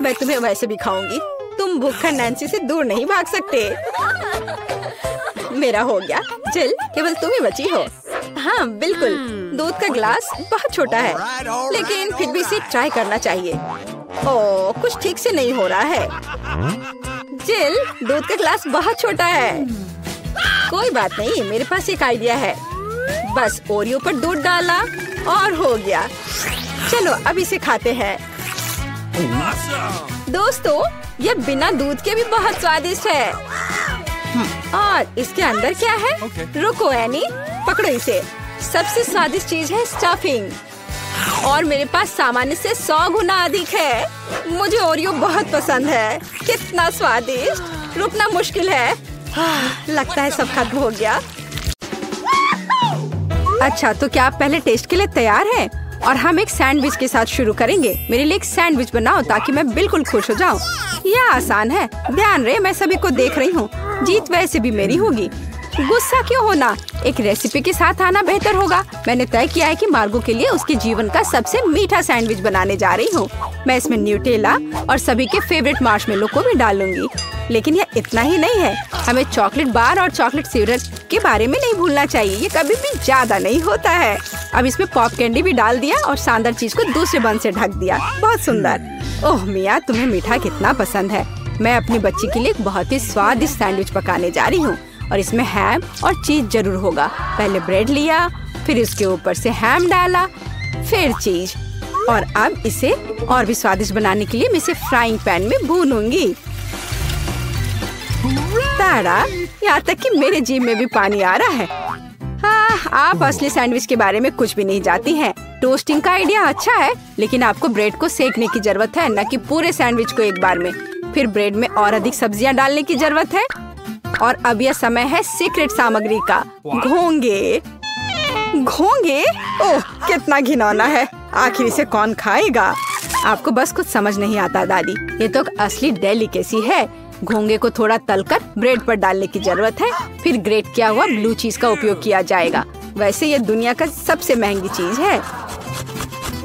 मैं तुम्हें वैसे भी खाऊंगी। तुम भूखा नैन्सी से दूर नहीं भाग सकते। मेरा हो गया। जिल, केवल तुम ही बची हो। हाँ बिल्कुल, दूध का ग्लास बहुत छोटा है, लेकिन फिर भी इसे ट्राई करना चाहिए। ओह, कुछ ठीक से नहीं हो रहा है। जिल, दूध का ग्लास बहुत छोटा है। कोई बात नहीं, मेरे पास एक आइडिया है। बस ओरियो पर दूध डाला और हो गया। चलो अब इसे खाते हैं। दोस्तों, यह बिना दूध के भी बहुत स्वादिष्ट है। और इसके अंदर क्या है? रुको एनी, पकड़ो इसे। सबसे स्वादिष्ट चीज है स्टफिंग, और मेरे पास सामान्य से 100 गुना अधिक है। मुझे ओरियो बहुत पसंद है। कितना स्वादिष्ट, रुकना मुश्किल है। लगता है सब खत्म हो गया। अच्छा, तो क्या आप पहले टेस्ट के लिए तैयार हैं? और हम एक सैंडविच के साथ शुरू करेंगे। मेरे लिए एक सैंडविच बनाओ ताकि मैं बिल्कुल खुश हो जाऊं। यह आसान है। ध्यान रहे, मैं सभी को देख रही हूँ। जीत वैसे भी मेरी होगी। गुस्सा क्यों होना, एक रेसिपी के साथ आना बेहतर होगा। मैंने तय किया है कि मार्गो के लिए उसके जीवन का सबसे मीठा सैंडविच बनाने जा रही हूँ। मैं इसमें न्यूटेला और सभी के फेवरेट मार्शमेलो को भी डालूंगी। लेकिन यह इतना ही नहीं है, हमें चॉकलेट बार और चॉकलेट सिरप के बारे में नहीं भूलना चाहिए। ये कभी भी ज्यादा नहीं होता है। अब इसमें पॉप कैंडी भी डाल दिया और शानदार चीज को दूसरे बन से ढक दिया। बहुत सुंदर। ओह मिया, तुम्हें मीठा कितना पसंद है। मैं अपनी बच्ची के लिए एक बहुत ही स्वादिष्ट सैंडविच पकाने जा रही हूँ, और इसमें हैम और चीज जरूर होगा। पहले ब्रेड लिया, फिर उसके ऊपर से हैम डाला, फिर चीज, और अब इसे और भी स्वादिष्ट बनाने के लिए मैं इसे फ्राइंग पैन में भूनूंगी। तारा, यहाँ तक कि मेरे जीभ में भी पानी आ रहा है। हाँ, आप असली सैंडविच के बारे में कुछ भी नहीं जानती हैं। टोस्टिंग का आइडिया अच्छा है, लेकिन आपको ब्रेड को सेकने की जरूरत है, न कि पूरे सैंडविच को एक बार में। फिर ब्रेड में और अधिक सब्जियां डालने की जरूरत है। और अब यह समय है सीक्रेट सामग्री का, घोंगे। घोंगे? ओह, कितना घिनौना है। आखिर इसे कौन खाएगा? आपको बस कुछ समझ नहीं आता दादी, ये तो असली डेलिकेसी है। घोंगे को थोड़ा तलकर ब्रेड पर डालने की जरूरत है। फिर ग्रेट किया हुआ ब्लू चीज का उपयोग किया जाएगा। वैसे ये दुनिया का सबसे महंगी चीज है।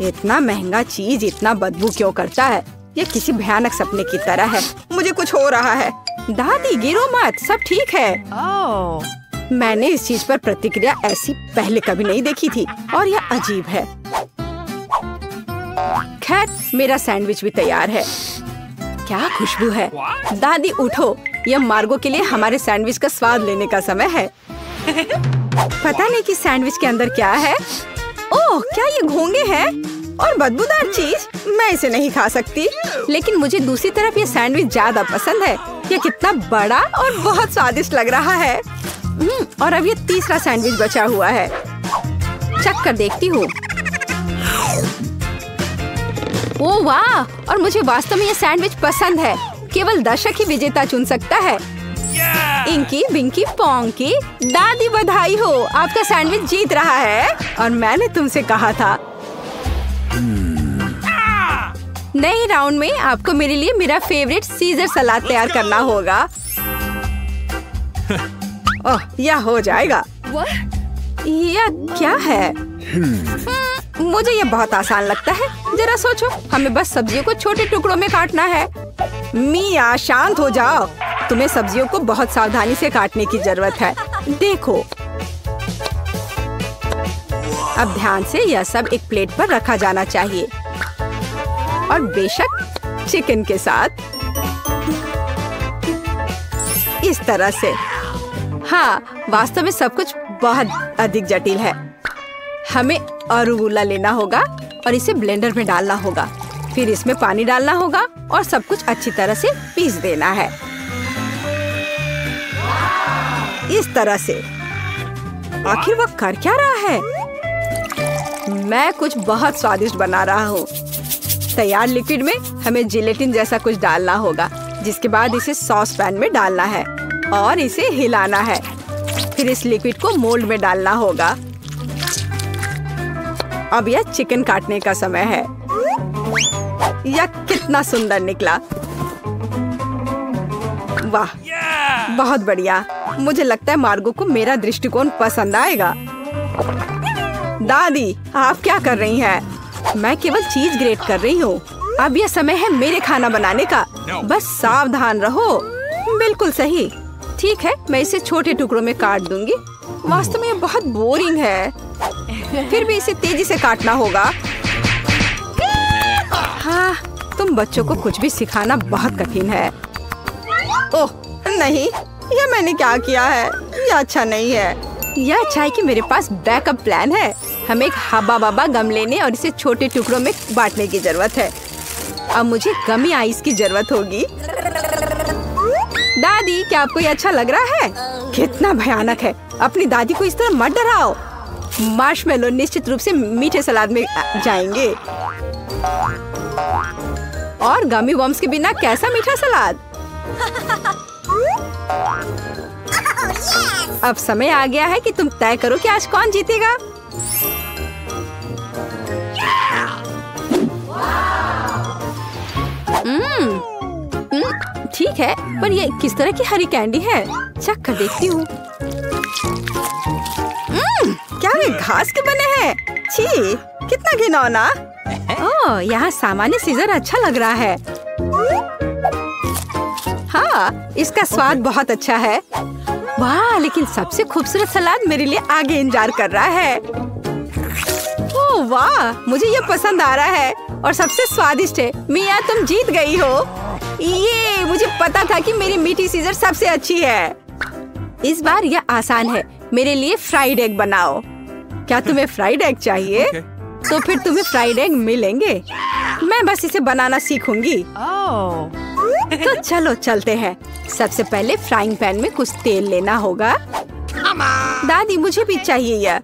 इतना महंगा चीज इतना बदबू क्यों करता है? ये किसी भयानक सपने की तरह है। मुझे कुछ हो रहा है। दादी, गिरो मत, सब ठीक है। मैंने इस चीज पर प्रतिक्रिया ऐसी पहले कभी नहीं देखी थी, और यह अजीब है। खैर, मेरा सैंडविच भी तैयार है। क्या खुशबू है। दादी उठो, यह मार्गो के लिए हमारे सैंडविच का स्वाद लेने का समय है। पता नहीं कि सैंडविच के अंदर क्या है। ओह, क्या ये घोंगे हैं और बदबूदार चीज? मैं इसे नहीं खा सकती। लेकिन मुझे दूसरी तरफ ये सैंडविच ज्यादा पसंद है। यह कितना बड़ा और बहुत स्वादिष्ट लग रहा है। और अब ये तीसरा सैंडविच बचा हुआ है। चख कर देखती हूँ। ओह वाह, और मुझे वास्तव में ये सैंडविच पसंद है। केवल दर्शक ही विजेता चुन सकता है। इंकी बिंकी पोंकी, दादी बधाई हो, आपका सैंडविच जीत रहा है। और मैंने तुमसे कहा था। नए राउंड में आपको मेरे लिए मेरा फेवरेट सीजर सलाद तैयार करना होगा। ओह, यह हो जाएगा। यह क्या है? मुझे यह बहुत आसान लगता है। जरा सोचो, हमें बस सब्जियों को छोटे टुकड़ों में काटना है। मिया, शांत हो जाओ। तुम्हें सब्जियों को बहुत सावधानी से काटने की जरूरत है। देखो, अब ध्यान से यह सब एक प्लेट पर रखा जाना चाहिए, और बेशक चिकन के साथ इस तरह से। हाँ, वास्तव में सब कुछ बहुत अधिक जटिल है। हमें अरुगुला लेना होगा और इसे ब्लेंडर में डालना होगा। फिर इसमें पानी डालना होगा और सब कुछ अच्छी तरह से पीस देना है, इस तरह से। आखिर वह कर क्या रहा है? मैं कुछ बहुत स्वादिष्ट बना रहा हूँ। तैयार लिक्विड में हमें जिलेटिन जैसा कुछ डालना होगा, जिसके बाद इसे सॉस पैन में डालना है और इसे हिलाना है। फिर इस लिक्विड को मोल्ड में डालना होगा। अब यह चिकन काटने का समय है। यह कितना सुंदर निकला। वाह, बहुत बढ़िया। मुझे लगता है मार्गो को मेरा दृष्टिकोण पसंद आएगा। दादी, आप क्या कर रही हैं? मैं केवल चीज ग्रेट कर रही हूँ। अब यह समय है मेरे खाना बनाने का। बस सावधान रहो। बिल्कुल सही। ठीक है, मैं इसे छोटे टुकड़ों में काट दूंगी। वास्तव में यह बहुत बोरिंग है, फिर भी इसे तेजी से काटना होगा। हाँ, तुम बच्चों को कुछ भी सिखाना बहुत कठिन है। ओह नहीं, यह मैंने क्या किया है? यह अच्छा नहीं है। यह अच्छा है कि मेरे पास बैकअप प्लान है। हमें एक हब्बा बब्बा गम लेने और इसे छोटे टुकड़ों में बांटने की जरूरत है। अब मुझे गमी आइस की जरूरत होगी। दादी, क्या आपको ये अच्छा लग रहा है? कितना भयानक है। अपनी दादी को इस तरह मत डराओ। मार्शमेलो निश्चित रूप से मीठे सलाद में जाएंगे। और गमी बम्स के बिना कैसा मीठा सलाद? अब समय आ गया है कि तुम तय करो कि आज कौन जीतेगा। ठीक है, पर ये किस तरह की हरी कैंडी है? चख कर देखती हूँ। क्या वे घास के बने हैं? छी, कितना घिनौना। ओह, यहाँ सामान्य सीजर अच्छा लग रहा है। हाँ, इसका स्वाद बहुत अच्छा है। वाह, लेकिन सबसे खूबसूरत सलाद मेरे लिए आगे इंतजार कर रहा है। ओह वाह, मुझे ये पसंद आ रहा है और सबसे स्वादिष्ट है। मिया, तुम जीत गई हो। ये मुझे पता था कि मेरी मीठी सीजर सबसे अच्छी है। इस बार यह आसान है। मेरे लिए फ्राइड एग बनाओ। क्या तुम्हें फ्राइड एग चाहिए? तो फिर तुम्हें फ्राइड एग मिलेंगे। मैं बस इसे बनाना सीखूंगी। तो चलो चलते हैं। सबसे पहले फ्राइंग पैन में कुछ तेल लेना होगा। दादी, मुझे भी चाहिए यह।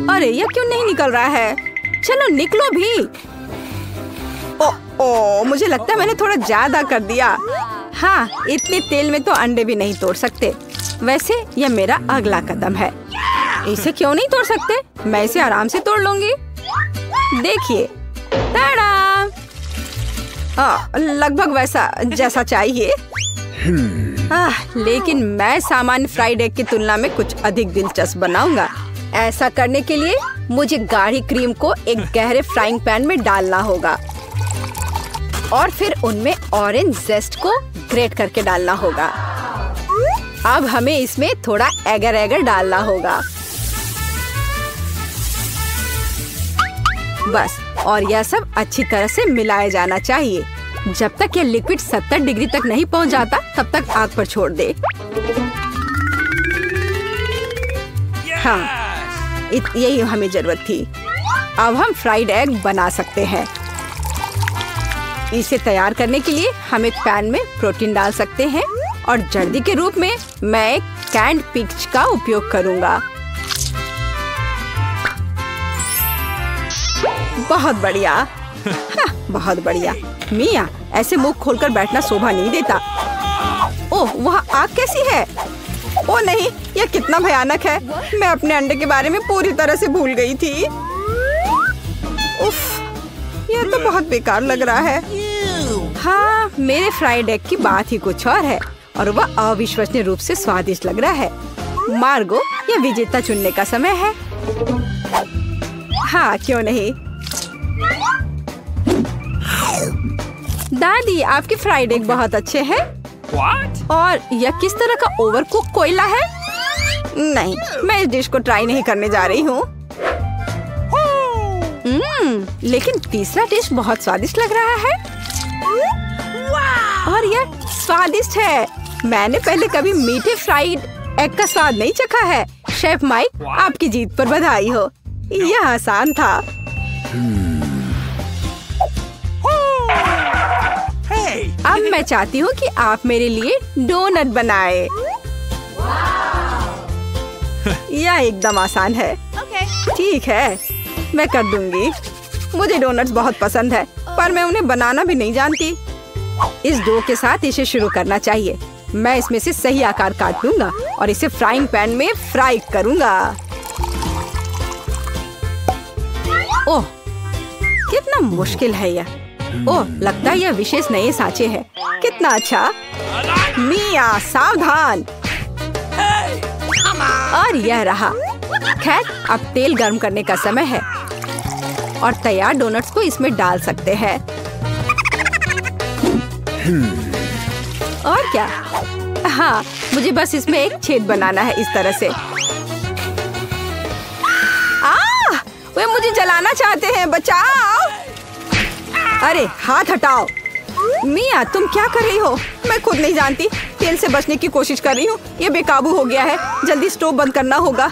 अरे, यह क्यों नहीं निकल रहा है? चलो निकलो भी। ओ, मुझे लगता है मैंने थोड़ा ज्यादा कर दिया। हाँ, इतने तेल में तो अंडे भी नहीं तोड़ सकते। वैसे यह मेरा अगला कदम है। इसे क्यों नहीं तोड़ सकते? मैं इसे आराम से तोड़ लूंगी। देखिए, ताड़ा! लगभग वैसा जैसा चाहिए। लेकिन मैं सामान्य फ्राइड एग की तुलना में कुछ अधिक दिलचस्प बनाऊंगा। ऐसा करने के लिए मुझे गाढ़ी क्रीम को एक गहरे फ्राइंग पैन में डालना होगा और फिर उनमें ऑरेंज जेस्ट को ग्रेट करके डालना होगा। अब हमें इसमें थोड़ा एगर एगर डालना होगा। बस, और यह सब अच्छी तरह से मिलाया जाना चाहिए। जब तक यह लिक्विड 70 डिग्री तक नहीं पहुंच जाता, तब तक आग पर छोड़ दे। हाँ, यही हमें जरूरत थी। अब हम फ्राइड एग बना सकते हैं। इसे तैयार करने के लिए हम एक पैन में प्रोटीन डाल सकते हैं और जर्दी के रूप में मैं एक कैंड पिग्स का उपयोग करूंगा। बहुत बढ़िया। हाँ, बहुत बढ़िया। मिया, ऐसे मुंह खोलकर बैठना शोभा नहीं देता। ओह, वहाँ आग कैसी है? ओह नहीं, यह कितना भयानक है। मैं अपने अंडे के बारे में पूरी तरह से भूल गई थी। उफ, यह तो बहुत बेकार लग रहा है। हाँ, मेरे फ्राइड एग की बात ही कुछ और है और वह अविश्वसनीय रूप से स्वादिष्ट लग रहा है। मार्गो, यह विजेता चुनने का समय है। हाँ, क्यों नहीं। दादी, आपके फ्राइड एग बहुत अच्छे हैं। और यह किस तरह का ओवरकुक कोयला है? नहीं, मैं इस डिश को ट्राई नहीं करने जा रही हूँ। लेकिन तीसरा डिश बहुत स्वादिष्ट लग रहा है। और यह स्वादिष्ट है। मैंने पहले कभी मीठे फ्राइड एग का स्वाद नहीं चखा है। शेफ माइक, आपकी जीत पर बधाई हो। यह आसान था। अब मैं चाहती हूँ कि आप मेरे लिए डोनट बनाए। यह एकदम आसान है। ठीक है, मैं कर दूंगी। मुझे डोनट्स बहुत पसंद है, पर मैं उन्हें बनाना भी नहीं जानती। इस डो के साथ इसे शुरू करना चाहिए। मैं इसमें से सही आकार काट लूंगा और इसे फ्राइंग पैन में फ्राई करूंगा। ओह, कितना मुश्किल है यह। ओह, लगता है यह विशेष नए सांचे है। कितना अच्छा। मिया सावधान। और यह रहा। खैर, अब तेल गर्म करने का समय है और तैयार डोनट्स को इसमें डाल सकते हैं। और क्या? हाँ, मुझे बस इसमें एक छेद बनाना है इस तरह से। वे मुझे जलाना चाहते हैं, बचाओ। अरे हाथ हटाओ। मिया, तुम क्या कर रही हो? मैं खुद नहीं जानती। तेल से बचने की कोशिश कर रही हूँ। ये बेकाबू हो गया है। जल्दी स्टोव बंद करना होगा।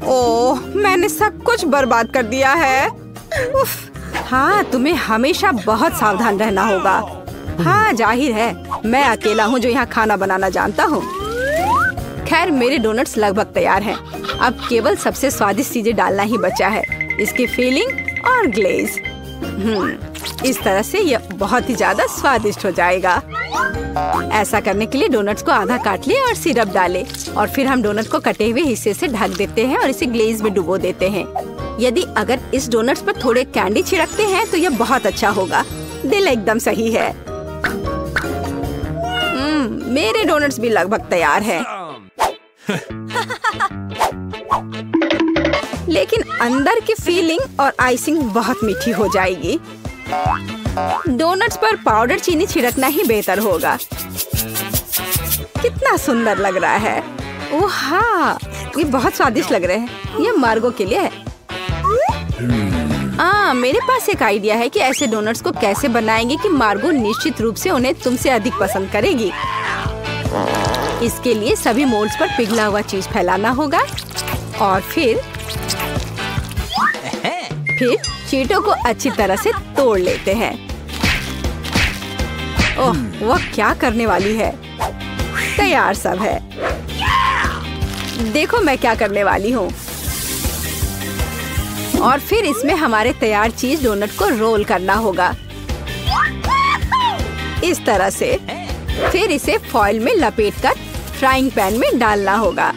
ओह, मैंने सब कुछ बर्बाद कर दिया है। उफ। हाँ, तुम्हें हमेशा बहुत सावधान रहना होगा। हाँ, जाहिर है, मैं अकेला हूँ जो यहाँ खाना बनाना जानता हूँ। खैर, मेरे डोनट्स लगभग तैयार हैं। अब केवल सबसे स्वादिष्ट चीजें डालना ही बचा है, इसकी फिलिंग और ग्लेज। इस तरह से यह बहुत ही ज्यादा स्वादिष्ट हो जाएगा। ऐसा करने के लिए डोनट्स को आधा काट ले और सिरप डाले और फिर हम डोनट को कटे हुए हिस्से से ढक देते हैं और इसे ग्लेज में डुबो देते हैं। यदि अगर इस डोनट्स पर थोड़े कैंडी छिड़कते हैं तो यह बहुत अच्छा होगा। दिल एकदम सही है। मेरे डोनट्स भी लगभग तैयार हैं। लेकिन अंदर की फीलिंग और आइसिंग बहुत मीठी हो जाएगी। डोनट्स पर पाउडर चीनी छिड़कना ही बेहतर होगा। कितना सुंदर लग रहा है। ओह हाँ, ये बहुत स्वादिष्ट लग रहे हैं। ये मार्गो के लिए है। मेरे पास एक आइडिया है कि ऐसे डोनट्स को कैसे बनाएंगे कि मार्गो निश्चित रूप से उन्हें तुमसे अधिक पसंद करेगी। इसके लिए सभी मोल्ड्स पर पिघला हुआ चीज फैलाना होगा और फिर चीटों को अच्छी तरह से तोड़ लेते हैं। ओह, वह क्या करने वाली है। तैयार सब है। देखो मैं क्या करने वाली हूँ। और फिर इसमें हमारे तैयार चीज डोनट को रोल करना होगा इस तरह से। फिर इसे फॉइल में लपेटकर फ्राइंग पैन में डालना होगा।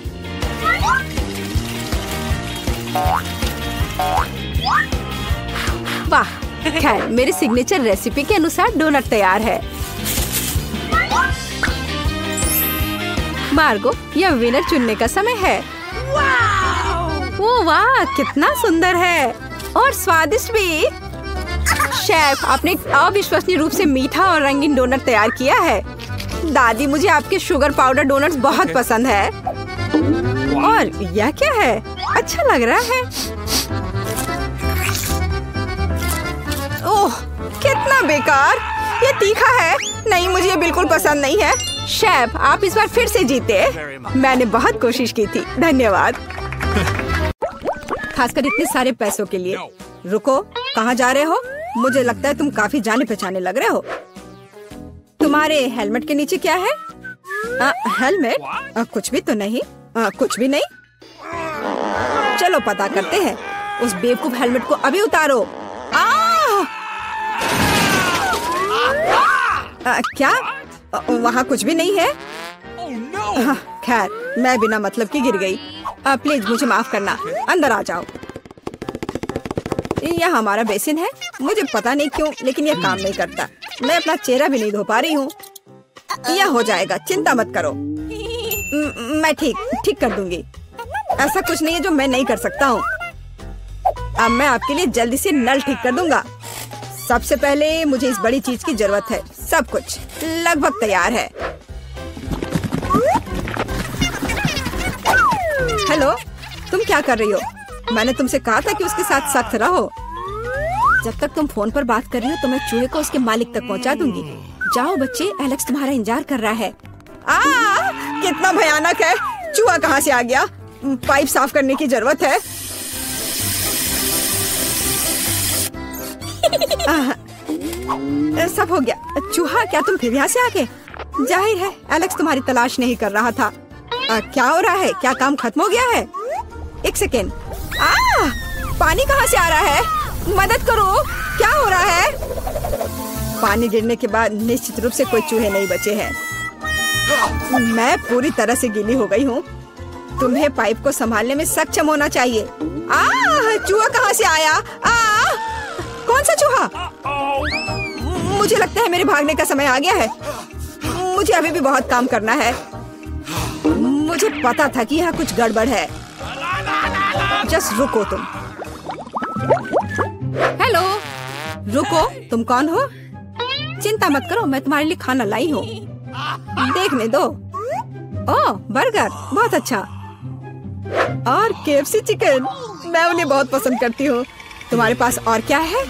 वाह, खैर मेरे सिग्नेचर रेसिपी के अनुसार डोनट तैयार है। मार्गो, यह विनर चुनने का समय है। ओह वाह, कितना सुंदर है और स्वादिष्ट भी। शेफ, आपने अविश्वसनीय रूप से मीठा और रंगीन डोनट तैयार किया है। दादी, मुझे आपके शुगर पाउडर डोनट्स बहुत पसंद है। और यह क्या है? अच्छा लग रहा है। ओह, कितना बेकार। ये तीखा है। नहीं, मुझे ये बिल्कुल पसंद नहीं है। शेफ, आप इस बार फिर से जीते। मैंने बहुत कोशिश की थी। धन्यवाद। खासकर इतने सारे पैसों के लिए। रुको, कहाँ जा रहे हो? मुझे लगता है तुम काफी जाने पहचाने लग रहे हो। तुम्हारे हेलमेट के नीचे क्या है? हेलमेट? कुछ भी तो नहीं। कुछ भी नहीं। चलो पता करते हैं। उस बेवकूफ हेलमेट को अभी उतारो। क्या? वहाँ कुछ भी नहीं है। खैर, मैं बिना मतलब की गिर गई। प्लीज मुझे माफ करना। अंदर आ जाओ। यह हमारा बेसिन है। मुझे पता नहीं क्यों, लेकिन यह काम नहीं करता। मैं अपना चेहरा भी नहीं धो पा रही हूँ। यह हो जाएगा, चिंता मत करो। मैं ठीक कर दूंगी। ऐसा कुछ नहीं है जो मैं नहीं कर सकता हूँ। अब मैं आपके लिए जल्दी से नल ठीक कर दूंगा। सबसे पहले मुझे इस बड़ी चीज की जरूरत है। सब कुछ लगभग तैयार है। हेलो, तुम क्या कर रही हो? मैंने तुमसे कहा था कि उसके साथ सख्त रहो। जब तक तुम फोन पर बात कर रही हो तो मैं चूहे को उसके मालिक तक पहुंचा दूंगी। जाओ बच्चे, एलेक्स तुम्हारा इंतजार कर रहा है। कितना भयानक है। चूहा कहाँ से आ गया? पाइप साफ करने की जरूरत है। सब हो गया। चूहा, क्या तुम फिर यहाँ से आ गए? जाहिर है एलेक्स तुम्हारी तलाश नहीं कर रहा था। क्या हो रहा है? क्या काम खत्म हो गया है? एक सेकेंड। पानी कहाँ से आ रहा है? मदद करो, क्या हो रहा है? पानी गिरने के बाद निश्चित रूप से कोई चूहे नहीं बचे हैं। मैं पूरी तरह से गीली हो गई हूँ। तुम्हें पाइप को संभालने में सक्षम होना चाहिए। चूहा कहाँ से आया? कौन सा चूहा? मुझे लगता है मेरे भागने का समय आ गया है। मुझे अभी भी बहुत काम करना है। मुझे पता था कि यहाँ कुछ गड़बड़ है। जस्ट रुको तुम। हेलो, रुको, तुम कौन हो? चिंता मत करो, मैं तुम्हारे लिए खाना लाई हूँ। देखने दो। ओह, बर्गर, बहुत अच्छा। और KFC चिकन, मैं उन्हें बहुत पसंद करती हूँ। तुम्हारे पास और क्या है?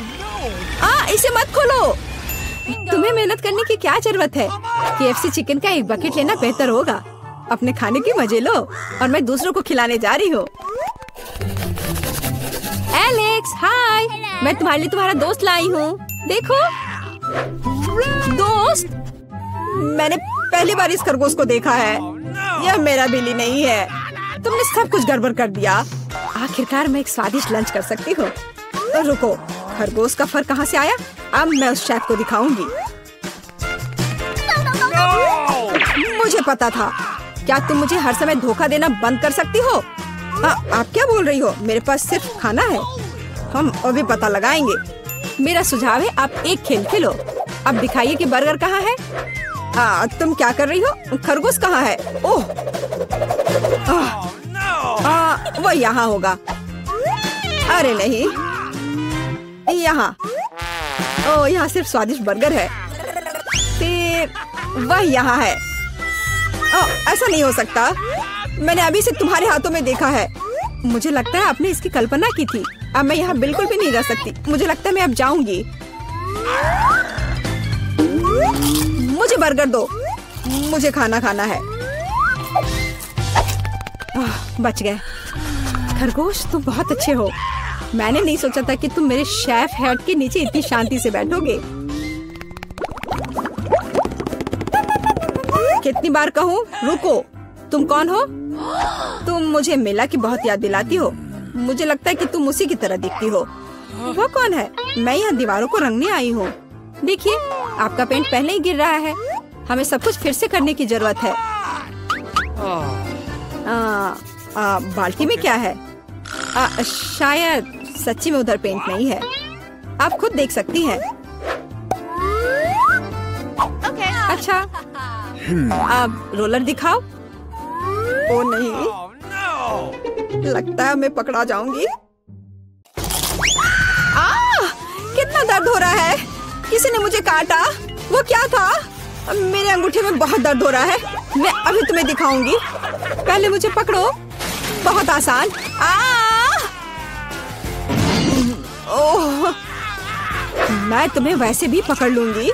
इसे मत खोलो। तुम्हें मेहनत करने की क्या जरूरत है? KFC चिकन का एक बकेट लेना बेहतर होगा। अपने खाने के मजे लो और मैं दूसरों को खिलाने जा रही हूँ। एलेक्स, हाय, मैं तुम्हारे लिए तुम्हारा दोस्त लाई हूँ। देखो। दोस्त? मैंने पहली बार इस खरगोश को देखा है। यह मेरा बिल्ली नहीं है। तुमने सब कुछ गड़बड़ कर दिया। आखिरकार मैं एक स्वादिष्ट लंच कर सकती हूँ। तो रुको, खरगोश का फर कहाँ से आया? अब मैं उस शेफ को दिखाऊंगी। मुझे पता था। क्या तुम मुझे हर समय धोखा देना बंद कर सकती हो? आप क्या बोल रही हो? मेरे पास सिर्फ खाना है। हम अभी पता लगाएंगे। मेरा सुझाव है आप एक खेल खेलो। अब दिखाइए कि बर्गर कहाँ है। तुम क्या कर रही हो? खरगोश कहाँ है? ओह, वो यहाँ होगा। अरे नहीं, यहाँ। ओह, यहाँ सिर्फ स्वादिष्ट बर्गर है। फिर वह यहाँ है। ऐसा नहीं हो सकता। मैंने अभी से तुम्हारे हाथों में देखा है। मुझे लगता है आपने इसकी कल्पना की थी। अब मैं यहाँ बिल्कुल भी नहीं रह सकती। मुझे लगता है मैं अब जाऊंगी। मुझे बर्गर दो। मुझे खाना खाना है। बच गए। खरगोश, तुम बहुत अच्छे हो। मैंने नहीं सोचा था कि तुम मेरे शेफ हेड के नीचे इतनी शांति से बैठोगे। कितनी बार कहूँ? रुको, तुम कौन हो? तुम मुझे मिला की बहुत याद दिलाती हो। मुझे लगता है कि तुम उसी की तरह दिखती हो। वो कौन है? मैं यहाँ दीवारों को रंगने आई हूँ। देखिए, आपका पेंट पहले ही गिर रहा है। हमें सब कुछ फिर से करने की जरूरत है। बाल्टी में क्या है? शायद सच्ची में उधर पेंट नहीं है। आप खुद देख सकती हैं। अच्छा, अब रोलर दिखाओ। ओ नहीं, लगता है मैं पकड़ा जाऊंगी। कितना दर्द हो रहा है। किसी ने मुझे काटा। वो क्या था? मेरे अंगूठे में बहुत दर्द हो रहा है। मैं अभी तुम्हें दिखाऊंगी। पहले मुझे पकड़ो। बहुत आसान। ओह, मैं तुम्हें वैसे भी पकड़ लूंगी।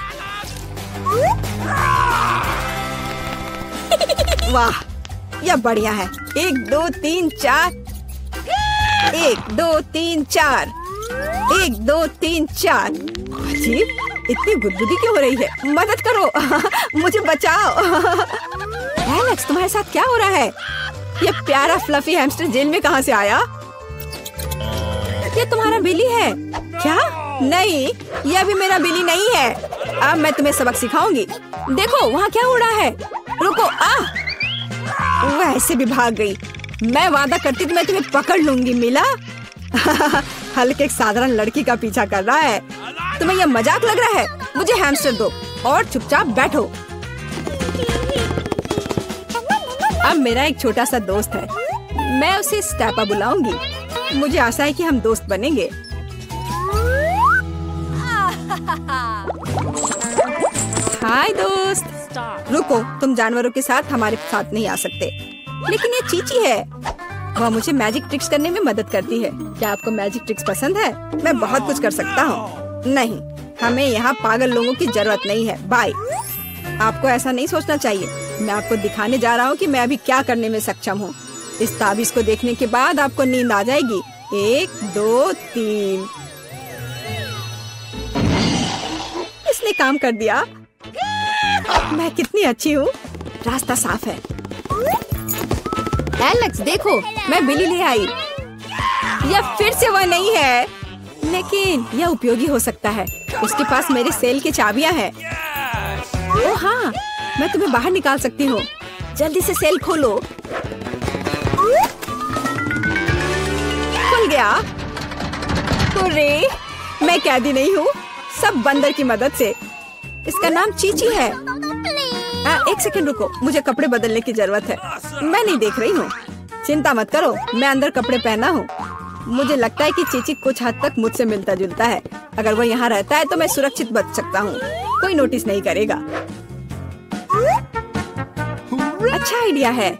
वाह, यह बढ़िया है। 1 2 3 4। 1 2 3 4। 1 2 3 4। अजीब, इतनी गुदगुदी क्यों हो रही है? मदद करो। मुझे बचाओ। एलेक्स, तुम्हारे साथ क्या हो रहा है? ये प्यारा फ्लफी हैमस्टर जेल में कहाँ से आया? ये तुम्हारा बिल्ली है क्या? नहीं, यह भी मेरा बिल्ली नहीं है। अब मैं तुम्हें सबक सिखाऊंगी। देखो, वहाँ क्या उड़ा है। रुको। वह ऐसे भी भाग गई। मैं वादा करती तो मैं तुम्हें पकड़ लूंगी। मिला? हल्के एक साधारण लड़की का पीछा कर रहा है। तुम्हें यह मजाक लग रहा है? मुझे हैमस्टर दो और चुपचाप बैठो। अब मेरा एक छोटा सा दोस्त है। मैं उसे स्टेपा बुलाऊंगी। मुझे आशा है कि हम दोस्त बनेंगे। हाय दोस्त। रुको, तुम जानवरों के साथ हमारे साथ नहीं आ सकते। लेकिन ये चीची है। वह मुझे मैजिक ट्रिक्स करने में मदद करती है। क्या आपको मैजिक ट्रिक्स पसंद है? मैं बहुत कुछ कर सकता हूँ। नहीं, हमें यहाँ पागल लोगों की जरूरत नहीं है। बाय। आपको ऐसा नहीं सोचना चाहिए। मैं आपको दिखाने जा रहा हूँ कि मैं अभी क्या करने में सक्षम हूँ। इस ताबीज को देखने के बाद आपको नींद आ जाएगी। 1 2 3। इसने काम कर दिया। मैं कितनी अच्छी हूँ। रास्ता साफ है। एलेक्स, देखो, मैं बिल्ली ले आई। यह फिर से वह नहीं है, लेकिन यह उपयोगी हो सकता है। उसके पास मेरे सेल की चाबियां हैं। ओह हाँ, मैं तुम्हें बाहर निकाल सकती हूँ। जल्दी से सेल खोलो। खुल गया। अरे मैं कैदी नहीं हूँ, सब बंदर की मदद से। इसका नाम चीची है। एक सेकंड रुको, मुझे कपड़े बदलने की जरूरत है। मैं नहीं देख रही हूँ। चिंता मत करो, मैं अंदर कपड़े पहना हूँ। मुझे लगता है कि चीची कुछ हद तक मुझसे मिलता जुलता है। अगर वो यहाँ रहता है तो मैं सुरक्षित बच सकता हूँ, कोई नोटिस नहीं करेगा। अच्छा आइडिया है।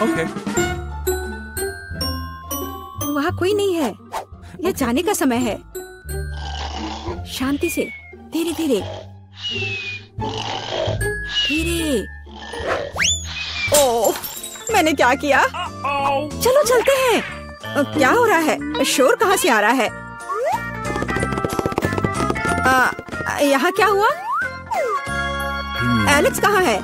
Okay. वहाँ कोई नहीं है, यह जाने का समय है। शांति से, धीरे धीरे धीरे। ओह, मैंने क्या किया? चलो चलते हैं। क्या हो रहा है? शोर कहाँ से आ रहा है? यहाँ क्या हुआ? एलेक्स कहाँ है?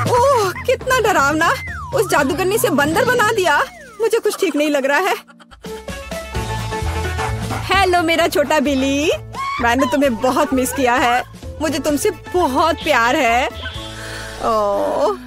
ओह, कितना डरावना! उस जादूगरनी से बंदर बना दिया। मुझे कुछ ठीक नहीं लग रहा है। हेलो मेरा छोटा बिली, मैंने तुम्हें बहुत मिस किया है। मुझे तुमसे बहुत प्यार है। ओह